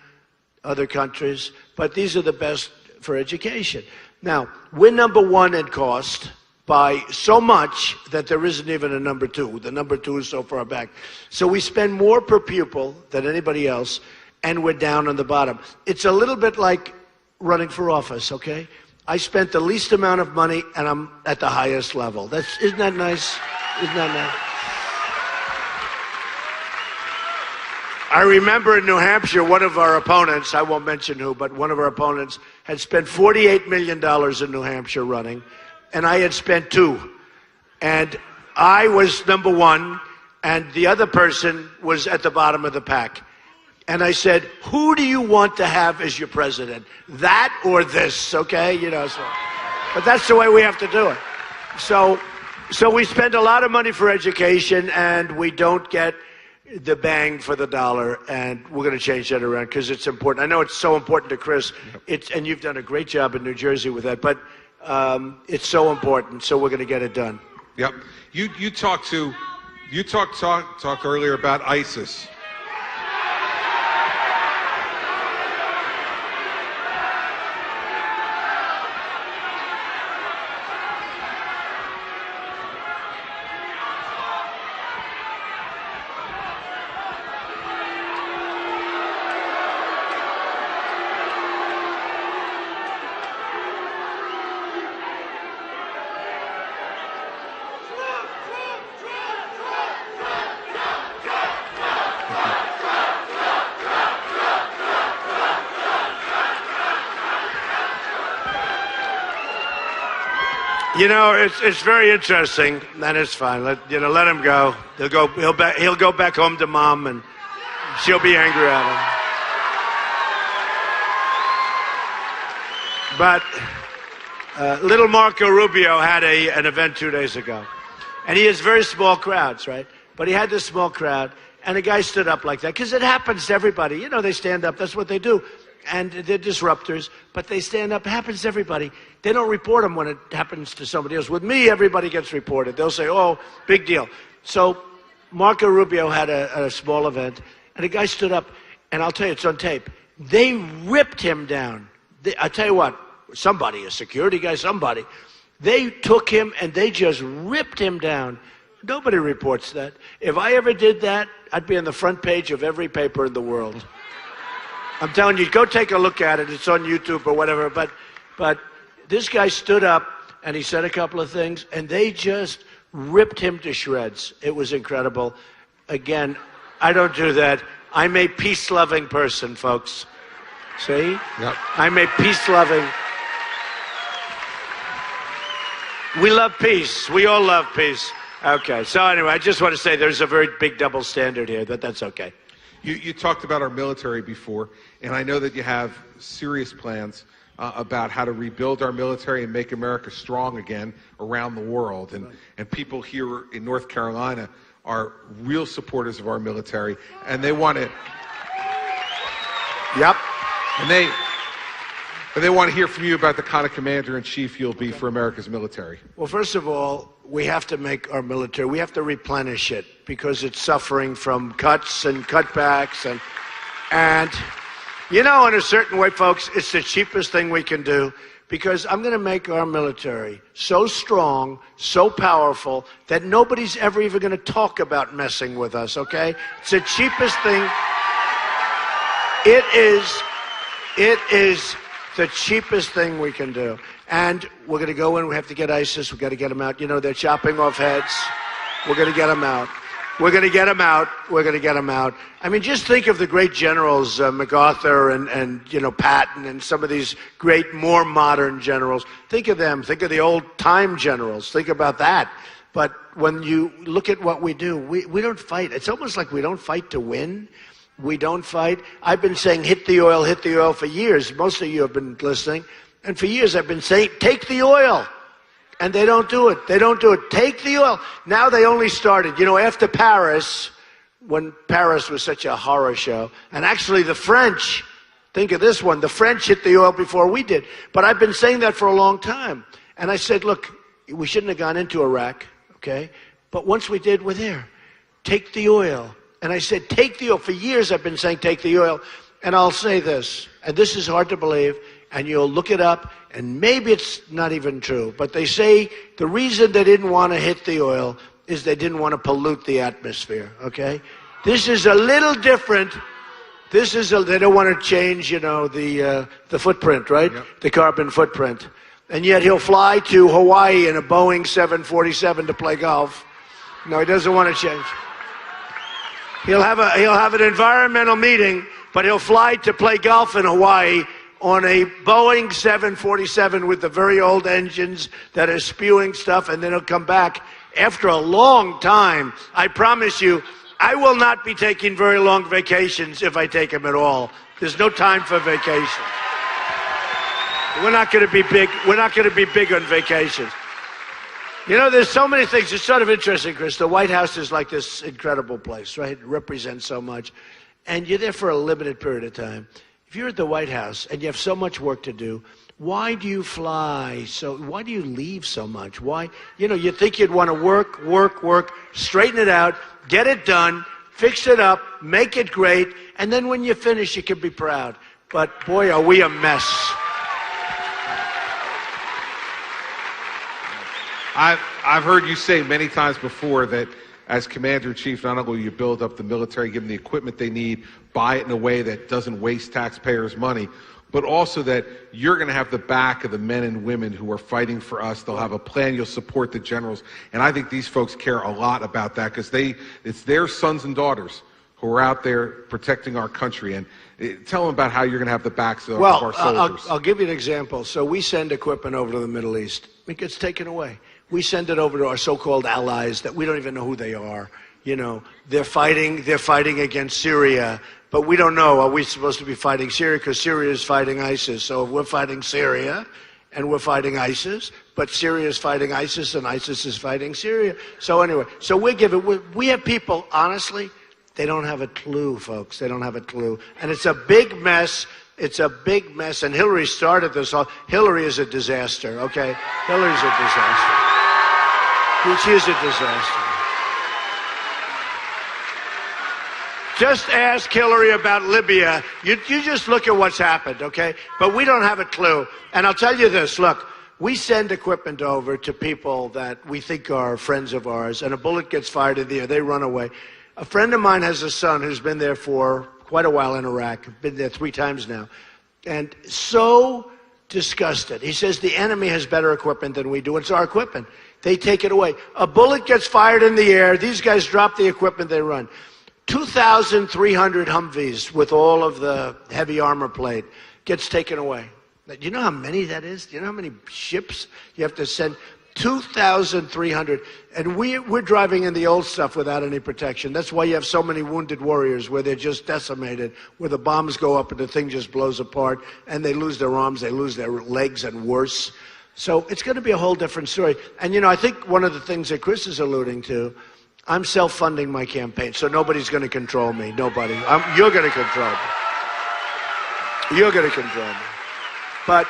other countries. But these are the best for education. Now, we're number one in cost by so much that there isn't even a number two. The number two is so far back. So we spend more per pupil than anybody else, and we're down on the bottom. It's a little bit like running for office, okay? I spent the least amount of money, and I'm at the highest level. Isn't that nice? Isn't that nice? I remember in New Hampshire, one of our opponents, I won't mention who, but one of our opponents had spent $48 million in New Hampshire running, and I had spent $2 million. And I was number one, and the other person was at the bottom of the pack. And I said, who do you want to have as your president? That or this, okay? You know, so, but that's the way we have to do it. So we spend a lot of money for education, and we don't get the bang for the dollar, and we're going to change that around because it's important. I know it's so important to Chris, and you've done a great job in New Jersey with that, but it's so important, so we're going to get it done. Yep. You talked earlier about ISIS. You know, it's very interesting, and it's fine. Let him go. He'll go back home to mom, and she'll be angry at him. But little Marco Rubio had an event 2 days ago, and he has very small crowds, right? But he had this small crowd, and a guy stood up like that because it happens to everybody. You know, they stand up. That's what they do. And they're disruptors, but they stand up. It happens to everybody. They don't report them when it happens to somebody else. With me, everybody gets reported. They'll say, oh, big deal. So Marco Rubio had a small event, and a guy stood up, and I'll tell you, it's on tape. They ripped him down. I'll tell you what, somebody, a security guy, somebody, they took him, and they just ripped him down. Nobody reports that. If I ever did that, I'd be on the front page of every paper in the world. I'm telling you, go take a look at it. It's on YouTube or whatever. But this guy stood up, and he said a couple of things, and they just ripped him to shreds. It was incredible. Again, I don't do that. I'm a peace-loving person, folks. See? Yep. I'm a peace-loving. We love peace. We all love peace. Okay. So anyway, I just want to say there's a very big double standard here, but that's okay. You talked about our military before, and I know that you have serious plans about how to rebuild our military and make America strong again around the world. And people here in North Carolina are real supporters of our military, and they want to. Yep. And they want to hear from you about the kind of commander-in-chief you'll be for America's military. Well, first of all, we have to make our military, we have to replenish it because it's suffering from cuts and cutbacks. And you know, in a certain way, folks, it's the cheapest thing we can do because I'm going to make our military so strong, so powerful, that nobody's ever even going to talk about messing with us, okay? It's the cheapest thing. It is the cheapest thing we can do. And we're going to go in, we have to get ISIS, we've got to get them out. You know, they're chopping off heads. We're going to get them out. We're going to get them out. We're going to get them out. I mean, just think of the great generals, MacArthur and you know, Patton and some of these great, more modern generals. Think of them. Think of the old-time generals. Think about that. But when you look at what we do, we don't fight. It's almost like we don't fight to win. We don't fight. I've been saying hit the oil for years. Most of you have been listening. And for years I've been saying, take the oil. And they don't do it. They don't do it. Take the oil. Now they only started. You know, after Paris, when Paris was such a horror show, and actually the French, think of this one, the French hit the oil before we did. But I've been saying that for a long time. And I said, look, we shouldn't have gone into Iraq, okay? But once we did, we're there. Take the oil. And I said, take the oil. For years I've been saying, take the oil. And I'll say this, and this is hard to believe, and you'll look it up, and maybe it's not even true, but they say the reason they didn't want to hit the oil is they didn't want to pollute the atmosphere, okay? This is a little different. They don't want to change, you know, the footprint, right? Yep. The carbon footprint. And yet he'll fly to Hawaii in a Boeing 747 to play golf. No, he doesn't want to change. He'll have an environmental meeting, but he'll fly to play golf in Hawaii on a Boeing 747 with the very old engines that are spewing stuff, and then he'll come back after a long time. I promise you, I will not be taking very long vacations if I take him at all. There's no time for vacation. We're not going to be big. We're not going to be big on vacations. You know, there's so many things. It's sort of interesting, Chris. The White House is like this incredible place, right? It represents so much. And you're there for a limited period of time. If you're at the White House and you have so much work to do, why do you fly? Why do you leave so much? Why? You know, you think you'd want to work, straighten it out, get it done, fix it up, make it great, and then when you finish, you can be proud. But boy, are we a mess. I've heard you say many times before that as Commander-in-Chief, not only will you build up the military, give them the equipment they need, buy it in a way that doesn't waste taxpayers' money, but also that you're going to have the back of the men and women who are fighting for us. They'll have a plan. You'll support the generals. And I think these folks care a lot about that because it's their sons and daughters who are out there protecting our country. And tell them about how you're going to have the backs of our soldiers. I'll give you an example. So we send equipment over to the Middle East. It gets taken away. We send it over to our so-called allies that we don't even know who they are. You know, they're fighting against Syria, but we don't know. Are we supposed to be fighting Syria? Because Syria is fighting ISIS. So if we're fighting Syria and we're fighting ISIS, but Syria is fighting ISIS and ISIS is fighting Syria. So anyway, so we have people, honestly, they don't have a clue, folks. They don't have a clue. And it's a big mess. It's a big mess. And Hillary started this all. Hillary is a disaster, okay? Hillary's a disaster. She is a disaster. Just ask Hillary about Libya. You just look at what's happened, okay? But we don't have a clue. And I'll tell you this, look, we send equipment over to people that we think are friends of ours, and a bullet gets fired in the air, they run away. A friend of mine has a son who's been there for quite a while in Iraq, been there 3 times now, and so disgusted. He says the enemy has better equipment than we do. It's our equipment. They take it away. A bullet gets fired in the air. These guys drop the equipment, they run. 2,300 Humvees with all of the heavy armor plate gets taken away. Do you know how many that is? Do you know how many ships you have to send? 2,300. And we're driving in the old stuff without any protection. That's why you have so many wounded warriors where they're just decimated, where the bombs go up and the thing just blows apart, and they lose their arms, they lose their legs, and worse. So it's going to be a whole different story. And, you know, I think one of the things that Chris is alluding to, I'm self-funding my campaign, so nobody's going to control me. Nobody. You're going to control me. You're going to control me. But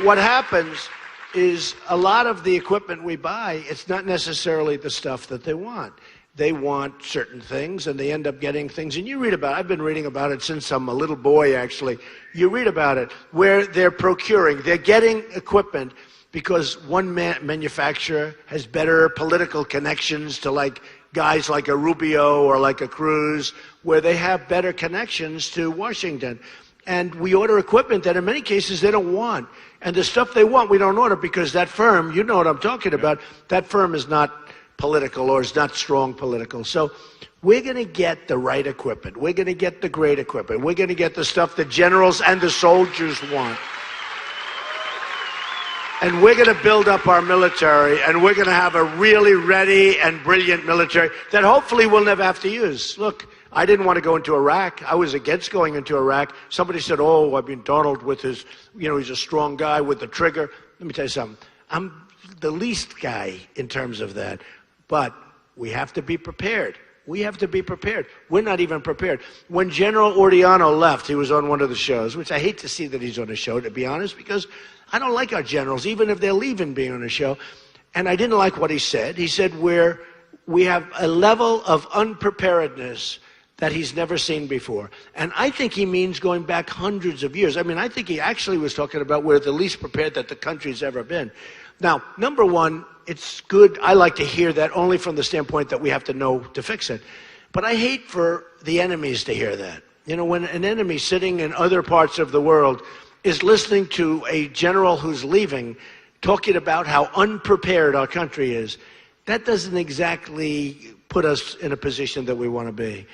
what happens is a lot of the equipment we buy, it's not necessarily the stuff that they want. They want certain things, and they end up getting things. And you read about it. I've been reading about it since I'm a little boy, actually. You read about it, where they're procuring. They're getting equipment because one manufacturer has better political connections to like guys like a Rubio or like a Cruz, where they have better connections to Washington. And we order equipment that in many cases they don't want. And the stuff they want, we don't order because that firm, you know what I'm talking about, that firm is not political or is not strong political. So we're going to get the right equipment. We're going to get the great equipment. We're going to get the stuff the generals and the soldiers want. And we're going to build up our military, and we're going to have a really ready and brilliant military that hopefully we'll never have to use. Look, I didn't want to go into Iraq. I was against going into Iraq. Somebody said, oh, I mean, Donald with his, you know, he's a strong guy with the trigger. Let me tell you something. I'm the least guy in terms of that. But we have to be prepared. We have to be prepared. We're not even prepared. When General Ordiano left, he was on one of the shows, which I hate to see that he's on a show, to be honest, because I don't like our generals, even if they're leaving being on a show. And I didn't like what he said. He said we have a level of unpreparedness that he's never seen before. And I think he means going back hundreds of years. I mean, I think he actually was talking about we're the least prepared that the country's ever been. Now, number one, it's good. I like to hear that only from the standpoint that we have to know to fix it. But I hate for the enemies to hear that. You know, when an enemy sitting in other parts of the world is listening to a general who's leaving, talking about how unprepared our country is, that doesn't exactly put us in a position that we want to be.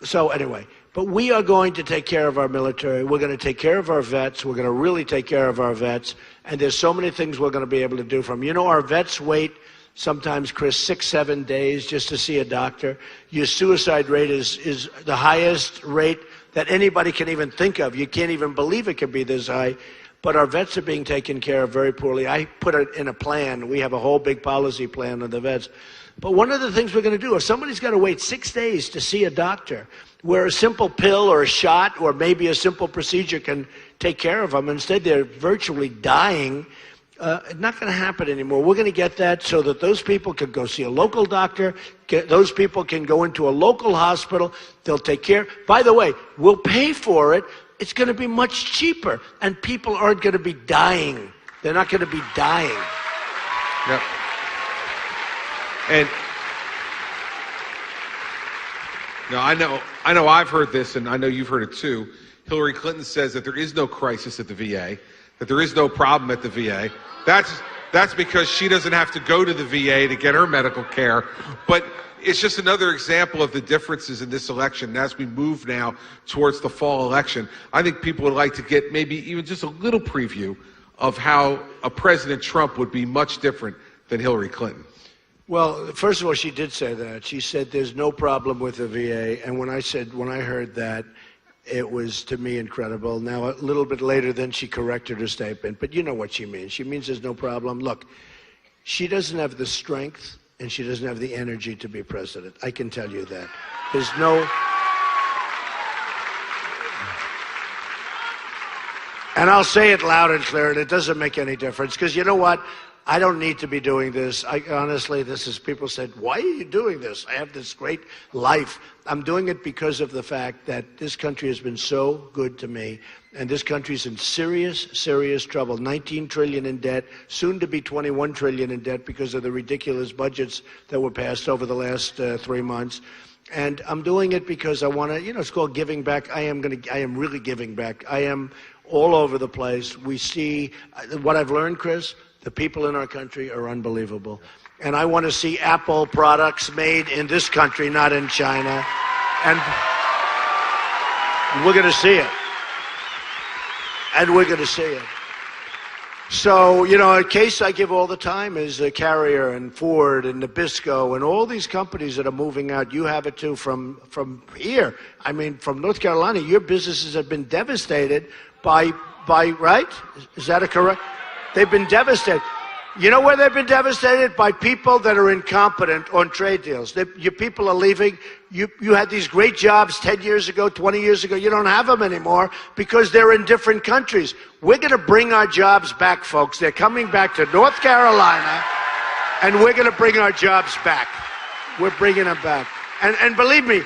So anyway, but we are going to take care of our military. We're going to take care of our vets. We're going to really take care of our vets. And there's so many things we're going to be able to do from. You know, our vets wait sometimes, Chris, 6-7 days just to see a doctor. Your suicide rate is the highest rate that anybody can even think of. You can't even believe it could be this high. But our vets are being taken care of very poorly. I put it in a plan. We have a whole big policy plan on the vets. But one of the things we're going to do, if somebody's got to wait 6 days to see a doctor, where a simple pill or a shot or maybe a simple procedure can take care of them, instead they're virtually dying, it's not going to happen anymore. We're going to get that so that those people can go see a local doctor, those people can go into a local hospital, they'll take care. By the way, we'll pay for it. It's going to be much cheaper, and people aren't going to be dying. They're not going to be dying. Yep. And now I know I've heard this, and I know you've heard it too. Hillary Clinton says that there is no crisis at the VA, that there is no problem at the VA. That's because she doesn't have to go to the VA to get her medical care. But it's just another example of the differences in this election. And as we move now towards the fall election, I think people would like to get maybe even just a little preview of how a President Trump would be much different than Hillary Clinton. Well, first of all, she did say that. She said there's no problem with the VA. And when I heard that, it was, to me, incredible. Now, a little bit later, then she corrected her statement. But you know what she means. She means there's no problem. Look, she doesn't have the strength and she doesn't have the energy to be president. I can tell you that. There's no... And I'll say it loud and clear, and it doesn't make any difference. Because you know what? I don't need to be doing this. Honestly, people said, why are you doing this? I have this great life. I'm doing it because of the fact that this country has been so good to me, and this country's in serious, serious trouble. 19 trillion in debt, soon to be 21 trillion in debt because of the ridiculous budgets that were passed over the last 3 months. And I'm doing it because I want to, it's called giving back. I am really giving back. I am all over the place. We see what I've learned, Chris. The people in our country are unbelievable. And I want to see Apple products made in this country, not in China. And we're going to see it. And we're going to see it. So, a case I give all the time is Carrier and Ford and Nabisco and all these companies that are moving out. You have it too from here. I mean, from North Carolina, your businesses have been devastated by right? Is that a correct? They've been devastated. You know where they've been devastated? By people that are incompetent on trade deals. Your people are leaving. You had these great jobs 10 years ago, 20 years ago. You don't have them anymore because they're in different countries. We're going to bring our jobs back, folks. They're coming back to North Carolina, and we're going to bring our jobs back. We're bringing them back. And believe me,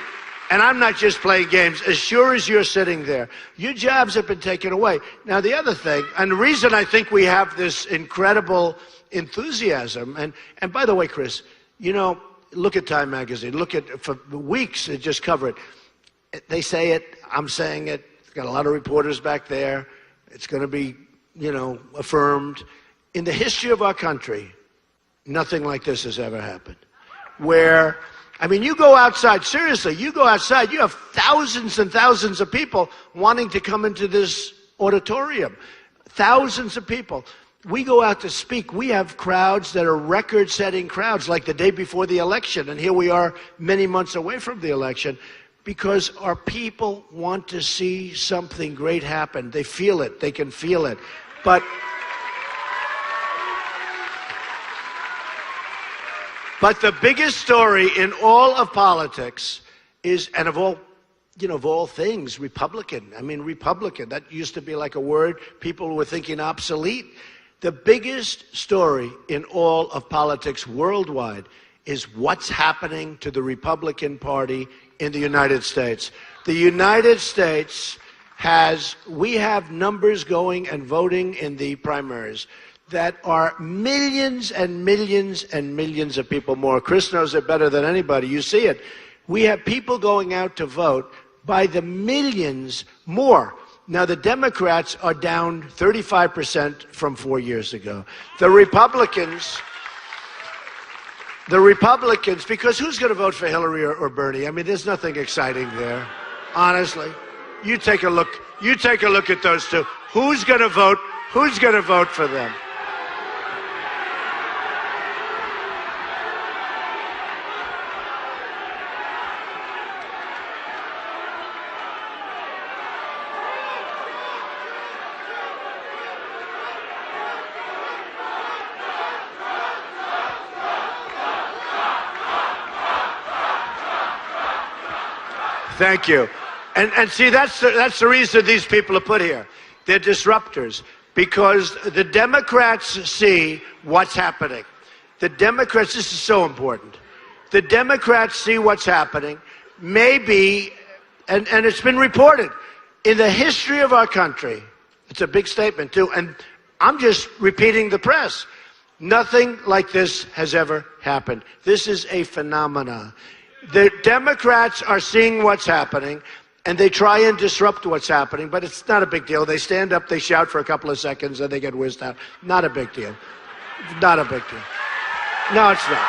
and I'm not just playing games, as sure as you're sitting there, your jobs have been taken away. Now, the other thing, and the reason I think we have this incredible enthusiasm, and by the way, Chris, look at Time Magazine. Look at, for weeks, they just cover it. They say it, I'm saying it. Got a lot of reporters back there. It's going to be, affirmed. In the history of our country, nothing like this has ever happened. Where... you go outside, seriously, you go outside, you have thousands and thousands of people wanting to come into this auditorium. Thousands of people. We go out to speak. We have crowds that are record-setting crowds, like the day before the election, and here we are many months away from the election, because our people want to see something great happen. They feel it. They can feel it. But the biggest story in all of politics is, and of all things, Republican. Republican, that used to be like a word people were thinking obsolete. The biggest story in all of politics worldwide is what's happening to the Republican Party in the United States. The United States we have numbers going and voting in the primaries that are millions and millions and millions of people more. Chris knows it better than anybody. You see it. We have people going out to vote by the millions more. Now, the Democrats are down 35% from 4 years ago. The Republicans the Republicans, because who's going to vote for Hillary or Bernie? I mean, there's nothing exciting there, honestly. You take a look at those two. Who's going to vote? Who's going to vote for them? Thank you. And see, that's the reason these people are put here. They're disruptors because the Democrats see what's happening. The Democrats, this is so important. The Democrats see what's happening. Maybe, and it's been reported, in the history of our country, it's a big statement too, and I'm just repeating the press. Nothing like this has ever happened. This is a phenomenon. The Democrats are seeing what's happening, and they try and disrupt what's happening, but it's not a big deal. They stand up, they shout for a couple of seconds, and they get whizzed out. Not a big deal. Not a big deal. No, it's not.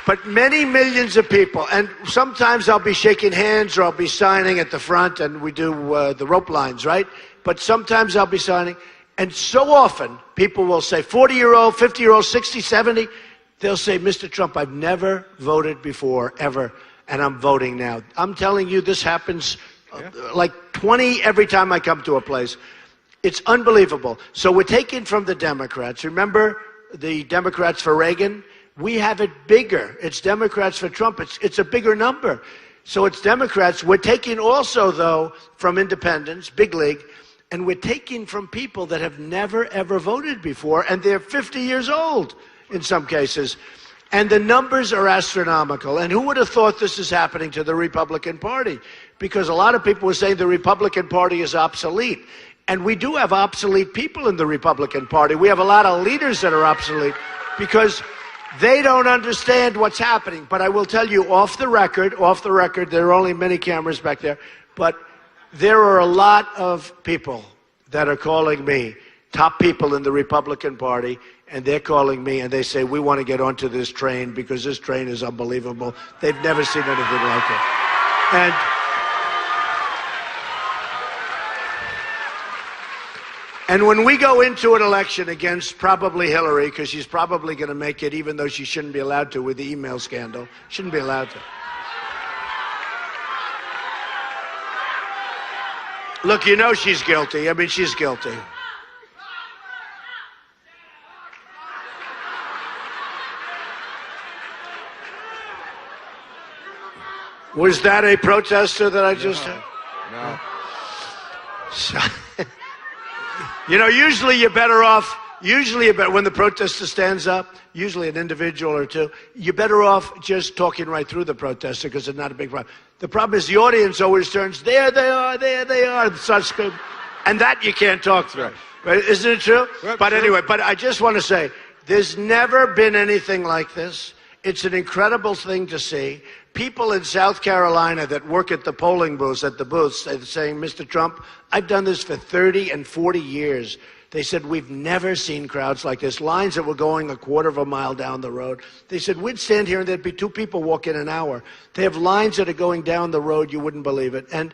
But many millions of people, and sometimes I'll be shaking hands or I'll be signing at the front, and we do the rope lines, right? But sometimes I'll be signing. And so often, people will say, 40-year-old, 50-year-old, 60, 70, they'll say, Mr. Trump, I've never voted before, ever, and I'm voting now. I'm telling you, this happens like 20 every time I come to a place. It's unbelievable. So we're taking from the Democrats. Remember the Democrats for Reagan? We have it bigger. It's Democrats for Trump. It's a bigger number. So it's Democrats. We're taking also, though, from independents, big league, and we're taking from people that have never, ever voted before, and they're 50 years old in some cases. And the numbers are astronomical. And who would have thought this is happening to the Republican Party? Because a lot of people were saying the Republican Party is obsolete. And we do have obsolete people in the Republican Party. We have a lot of leaders that are obsolete because they don't understand what's happening. But I will tell you, off the record, there are only many cameras back there, but there are a lot of people that are calling me, top people in the Republican Party, and they're calling me and they say, we want to get onto this train because this train is unbelievable. They've never seen anything like it. And when we go into an election against probably Hillary, because she's probably going to make it, even though she shouldn't be allowed to with the email scandal, shouldn't be allowed to. Look, you know she's guilty. I mean, she's guilty. Was that a protester that I just heard? No. You know, usually you're better off, when the protester stands up, usually an individual or two, you're better off just talking right through the protester because it's not a big problem. The problem is the audience always turns, there they are, and starts screaming. And that you can't talk through. Right? Isn't it true? But anyway, but I just want to say, there's never been anything like this. It's an incredible thing to see. People in South Carolina that work at the polling booths, saying, Mr. Trump, I've done this for 30 and 40 years. They said, we've never seen crowds like this. Lines that were going a quarter of a mile down the road. They said, we'd stand here and there'd be 2 people walk in an hour. They have lines that are going down the road, you wouldn't believe it. And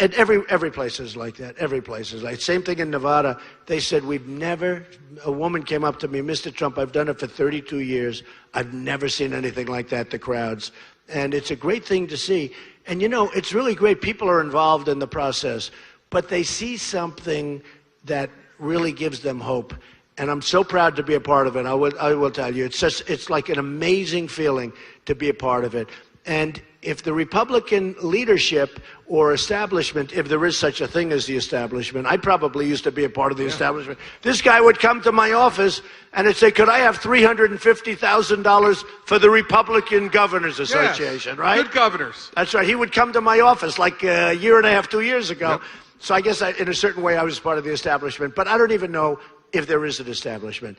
every place is like that. Every place is like. Same thing in Nevada. They said, a woman came up to me, Mr. Trump, I've done it for 32 years. I've never seen anything like that, the crowds. And it's a great thing to see. And you know, it's really great. People are involved in the process, but they see something that really gives them hope. And I'm so proud to be a part of it. I will tell you, it's like an amazing feeling to be a part of it. And if the Republican leadership or establishment, if there is such a thing as the establishment, I probably used to be a part of the establishment. This guy would come to my office and he'd say, could I have $350,000 for the Republican Governors Association, right? Good governors. That's right. He would come to my office like a year and a half, 2 years ago. Yep. So I guess in a certain way I was part of the establishment, but I don't even know if there is an establishment.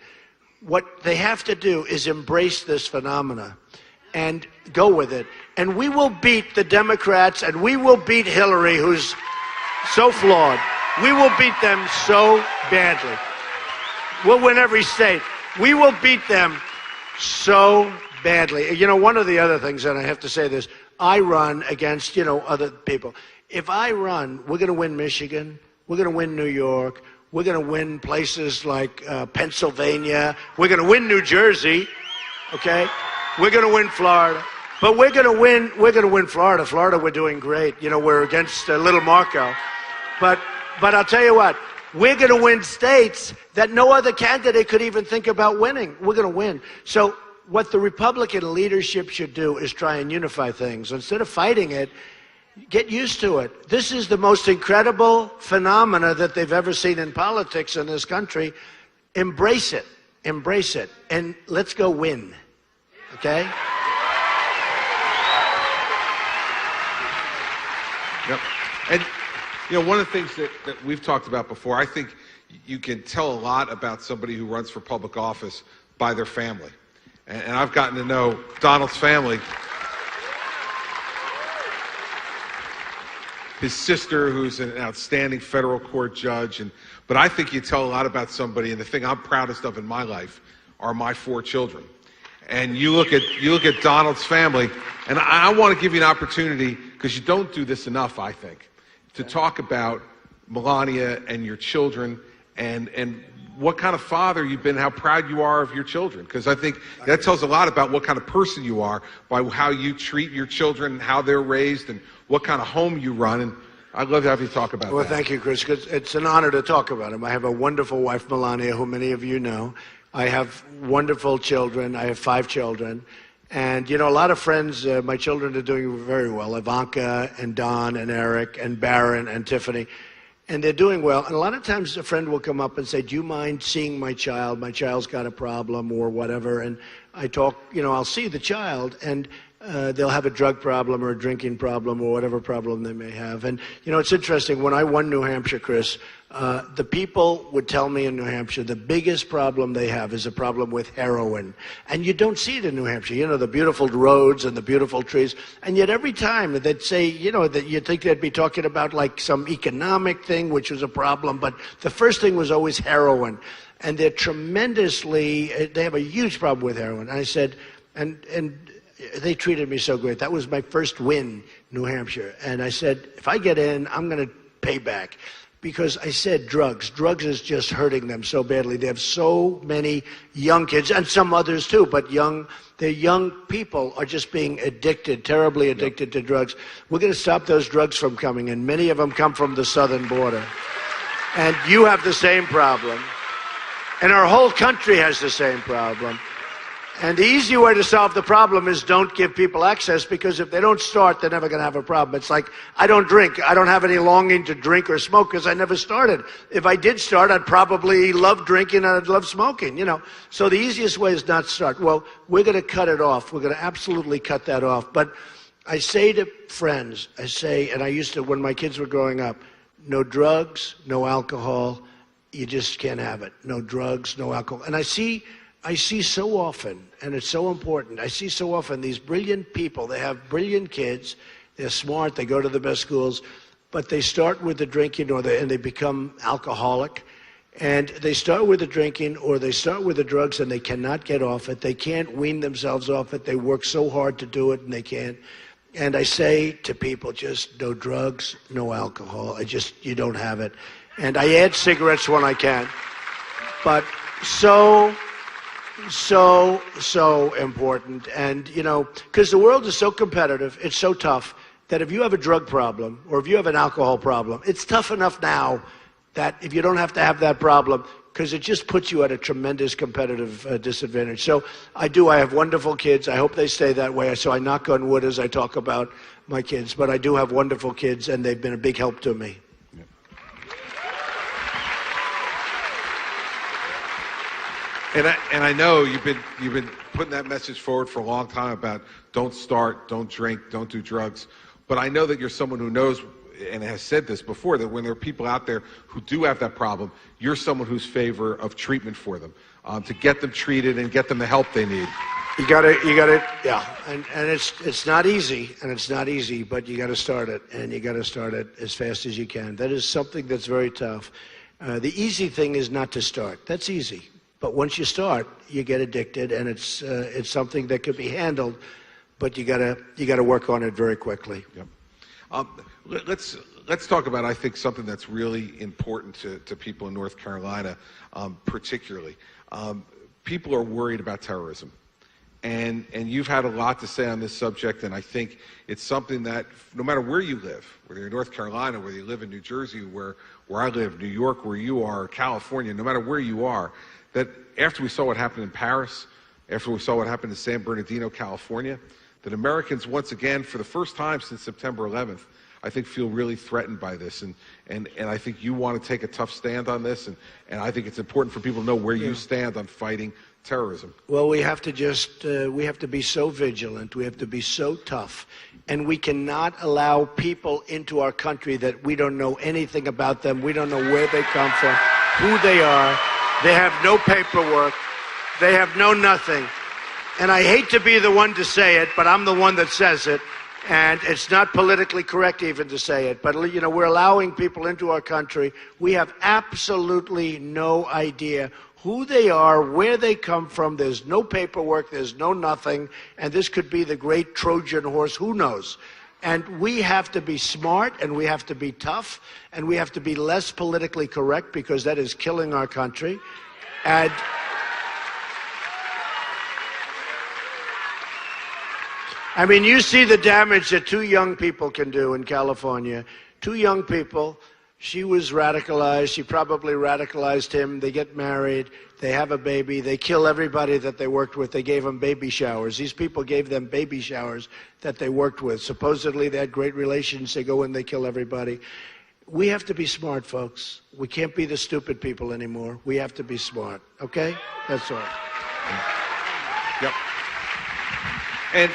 What they have to do is embrace this phenomena and go with it. And we will beat the Democrats, and we will beat Hillary, who's so flawed. We will beat them so badly. We'll win every state. We will beat them so badly. You know, one of the other things, and I have to say this, I run against, other people. If I run, we're going to win Michigan. We're going to win New York. We're going to win places like Pennsylvania. We're going to win New Jersey. Okay? We're going to win Florida. But we're going to win Florida. Florida, we're doing great. We're against Little Marco. But I'll tell you what, we're going to win states that no other candidate could even think about winning. We're going to win. So what the Republican leadership should do is try and unify things. Instead of fighting it, get used to it. This is the most incredible phenomena that they've ever seen in politics in this country. Embrace it. Embrace it. And let's go win. Okay? Yep. And, one of the things that we've talked about before, I think you can tell a lot about somebody who runs for public office by their family. And I've gotten to know Donald's family. His sister, who's an outstanding federal court judge. But I think you tell a lot about somebody, and the thing I'm proudest of in my life are my 4 children. And you look at Donald's family, and I want to give you an opportunity, because you don't do this enough, I think, to talk about Melania and your children and what kind of father you've been, how proud you are of your children. Because I think that tells a lot about what kind of person you are by how you treat your children, how they're raised, and what kind of home you run. And I'd love to have you talk about that. Well, thank you, Chris. It's an honor to talk about him. I have a wonderful wife, Melania, who many of you know. I have wonderful children. I have 5 children. And, a lot of friends, my children are doing very well. Ivanka and Don and Eric and Barron and Tiffany. And they're doing well. And a lot of times a friend will come up and say, do you mind seeing my child? My child's got a problem or whatever. And I talk, I'll see the child, and they'll have a drug problem or a drinking problem or whatever problem they may have. And, it's interesting. When I won New Hampshire, Chris, the people would tell me in New Hampshire the biggest problem they have is a problem with heroin. And you don't see it in New Hampshire, the beautiful roads and the beautiful trees. And yet every time they'd say, that you'd think they'd be talking about like some economic thing, which was a problem. But the first thing was always heroin. And they have a huge problem with heroin. And I said, and they treated me so great. That was my first win, New Hampshire. And I said, if I get in, I'm going to pay back. Because I said drugs is just hurting them so badly. They have so many young kids, and some others too, but the young people are just being addicted, terribly addicted to drugs. We're going to stop those drugs from coming in. Many of them come from the southern border. And you have the same problem. And our whole country has the same problem. And the easy way to solve the problem is don't give people access, because if they don't start, they're never going to have a problem. It's like, I don't drink. I don't have any longing to drink or smoke because I never started. If I did start, I'd probably love drinking and I'd love smoking, So the easiest way is not start. Well, we're going to cut it off. We're going to absolutely cut that off. But I say to friends, and I used to, when my kids were growing up, no drugs, no alcohol. You just can't have it. No drugs, no alcohol. And I see so often, and it's so important, I see so often these brilliant people, they have brilliant kids, they're smart, they go to the best schools, but they start with the drinking and they become alcoholic. And they start with the drinking or they start with the drugs and they cannot get off it. They can't wean themselves off it. They work so hard to do it and they can't. And I say to people, just no drugs, no alcohol. You don't have it. And I add cigarettes when I can. But so important. And, because the world is so competitive, it's so tough that if you have a drug problem or if you have an alcohol problem, it's tough enough now that if you don't have to have that problem, because it just puts you at a tremendous competitive disadvantage. So I have wonderful kids. I hope they stay that way. So I knock on wood as I talk about my kids. But I do have wonderful kids, and they've been a big help to me. And I know you've been putting that message forward for a long time about don't start, don't drink, don't do drugs. But I know that you're someone who knows and has said this before, that when there are people out there who do have that problem, you're someone who's favor of treatment for them, to get them treated and get them the help they need. You got it, yeah. And it's not easy, but you got to start it, and you got to start it as fast as you can. That is something that's very tough. The easy thing is not to start. That's easy. But once you start, you get addicted, and it's something that could be handled, but you gotta work on it very quickly. Yep. Let's talk about, I think, something that's really important to people in North Carolina, particularly. People are worried about terrorism. And you've had a lot to say on this subject, and I think it's something that no matter where you live, whether you're in North Carolina, whether you live in New Jersey, where I live, New York, where you are, California, no matter where you are, that after we saw what happened in Paris, after we saw what happened in San Bernardino, California, that Americans once again, for the first time since September 11th, I think feel really threatened by this. And I think you want to take a tough stand on this, and I think it's important for people to know where you stand on fighting terrorism. Well, we have to we have to be so vigilant, we have to be so tough, and we cannot allow people into our country that we don't know anything about them, we don't know where they come from, who they are, they have no paperwork, they have no nothing. And I hate to be the one to say it, but I'm the one that says it, and it's not politically correct even to say it, but you know, we're allowing people into our country. We have absolutely no idea who they are, where they come from. There's no paperwork, there's no nothing, and this could be the great Trojan horse, who knows? And we have to be smart, and we have to be tough, and we have to be less politically correct, because that is killing our country. And I mean, you see the damage that two young people can do in California. Two young people. She was radicalized. She probably radicalized him. They get married. They have a baby. They kill everybody that they worked with. They gave them baby showers. These people gave them baby showers that they worked with. Supposedly they had great relations. They go in, they kill everybody. We have to be smart, folks. We can't be the stupid people anymore. We have to be smart. Okay? That's all. Yep. And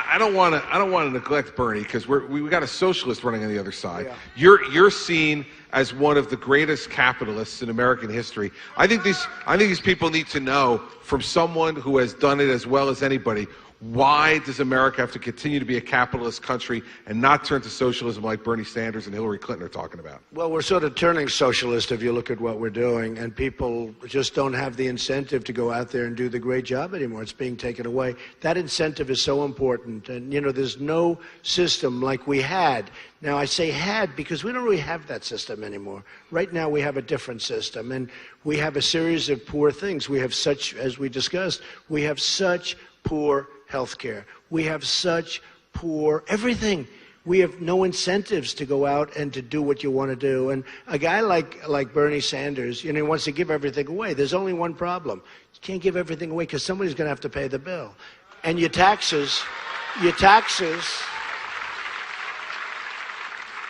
I don't want to neglect Bernie, because we got a socialist running on the other side. Yeah. You're seen as one of the greatest capitalists in American history. I think these people need to know from someone who has done it as well as anybody. Why does America have to continue to be a capitalist country and not turn to socialism like Bernie Sanders and Hillary Clinton are talking about? Well, we're sort of turning socialist if you look at what we're doing, and people just don't have the incentive to go out there and do the great job anymore. It's being taken away. That incentive is so important, and you know, there's no system like we had. Now, I say had because we don't really have that system anymore. Right now, we have a different system, and we have a series of poor things. We have such, as we discussed, we have such poor healthcare. We have such poor everything. We have no incentives to go out and to do what you want to do. And a guy like Bernie Sanders, you know, he wants to give everything away. There's only one problem. You can't give everything away because somebody's going to have to pay the bill. And your taxes,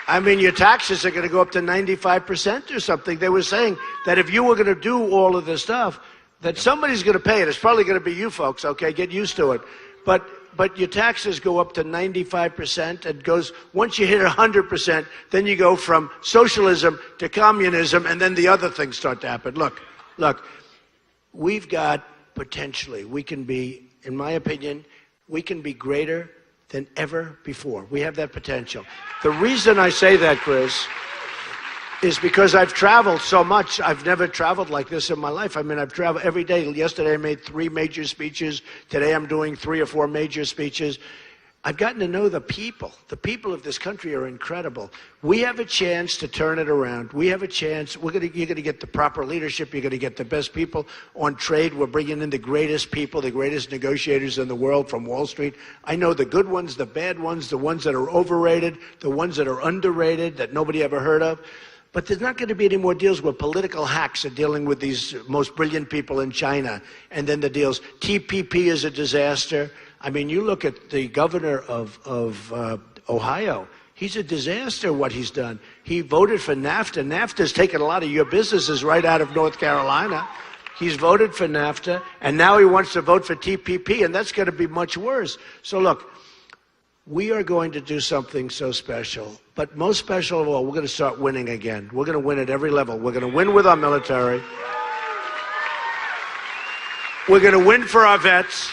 I mean, your taxes are going to go up to 95% or something. They were saying that if you were going to do all of this stuff, that somebody's going to pay it. It's probably going to be you folks, okay? Get used to it. But your taxes go up to 95%. It goes, once you hit 100%, then you go from socialism to communism, and then the other things start to happen. Look, we've got potentially, we can be, in my opinion, we can be greater than ever before. We have that potential. The reason I say that, Chris, is because I've traveled so much. I've never traveled like this in my life. I mean, I've traveled every day. Yesterday I made 3 major speeches. Today I'm doing 3 or 4 major speeches. I've gotten to know the people. The people of this country are incredible. We have a chance to turn it around. We have a chance. You're going to get the proper leadership. You're going to get the best people on trade. We're bringing in the greatest people, the greatest negotiators in the world from Wall Street. I know the good ones, the bad ones, the ones that are overrated, the ones that are underrated, that nobody ever heard of. But there's not going to be any more deals where political hacks are dealing with these most brilliant people in China. And then the deals. TPP is a disaster. I mean, you look at the governor of Ohio. He's a disaster what he's done. He voted for NAFTA. NAFTA's taken a lot of your businesses right out of North Carolina. He's voted for NAFTA, and now he wants to vote for TPP, and that's going to be much worse. So look, we are going to do something so special. But most special of all, we're going to start winning again. We're going to win at every level. We're going to win with our military. We're going to win for our vets.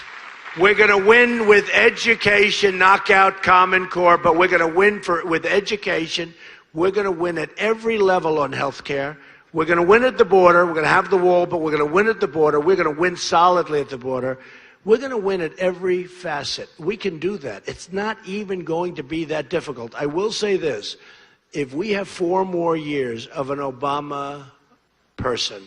We're going to win with education, knock out Common Core, but we're going to win with education. We're going to win at every level on health care. We're going to win at the border. We're going to have the wall, but we're going to win at the border. We're going to win solidly at the border. We're going to win at every facet. We can do that. It's not even going to be that difficult. I will say this. If we have 4 more years of an Obama person,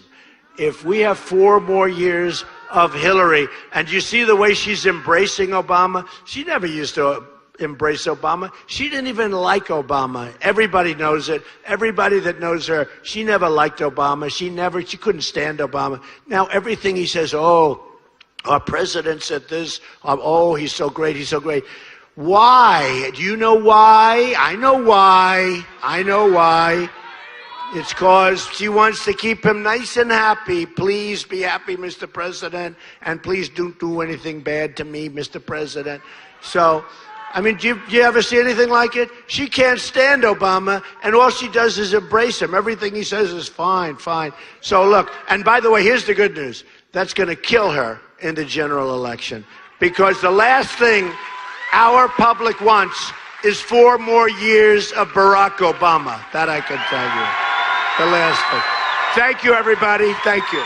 if we have 4 more years of Hillary, and you see the way she's embracing Obama, she never used to embrace Obama. She didn't even like Obama. Everybody knows it. Everybody that knows her, she never liked Obama. She couldn't stand Obama. Now everything he says, oh, our president said this, oh, he's so great, he's so great. Why? Do you know why? I know why. I know why. It's because she wants to keep him nice and happy. Please be happy, Mr. President, and please don't do anything bad to me, Mr. President. So, I mean, do you ever see anything like it? She can't stand Obama, and all she does is embrace him. Everything he says is fine, fine. So look, and by the way, here's the good news. That's going to kill her in the general election, because the last thing our public wants is 4 more years of Barack Obama. That I can tell you. The last thing. Thank you, everybody. Thank you.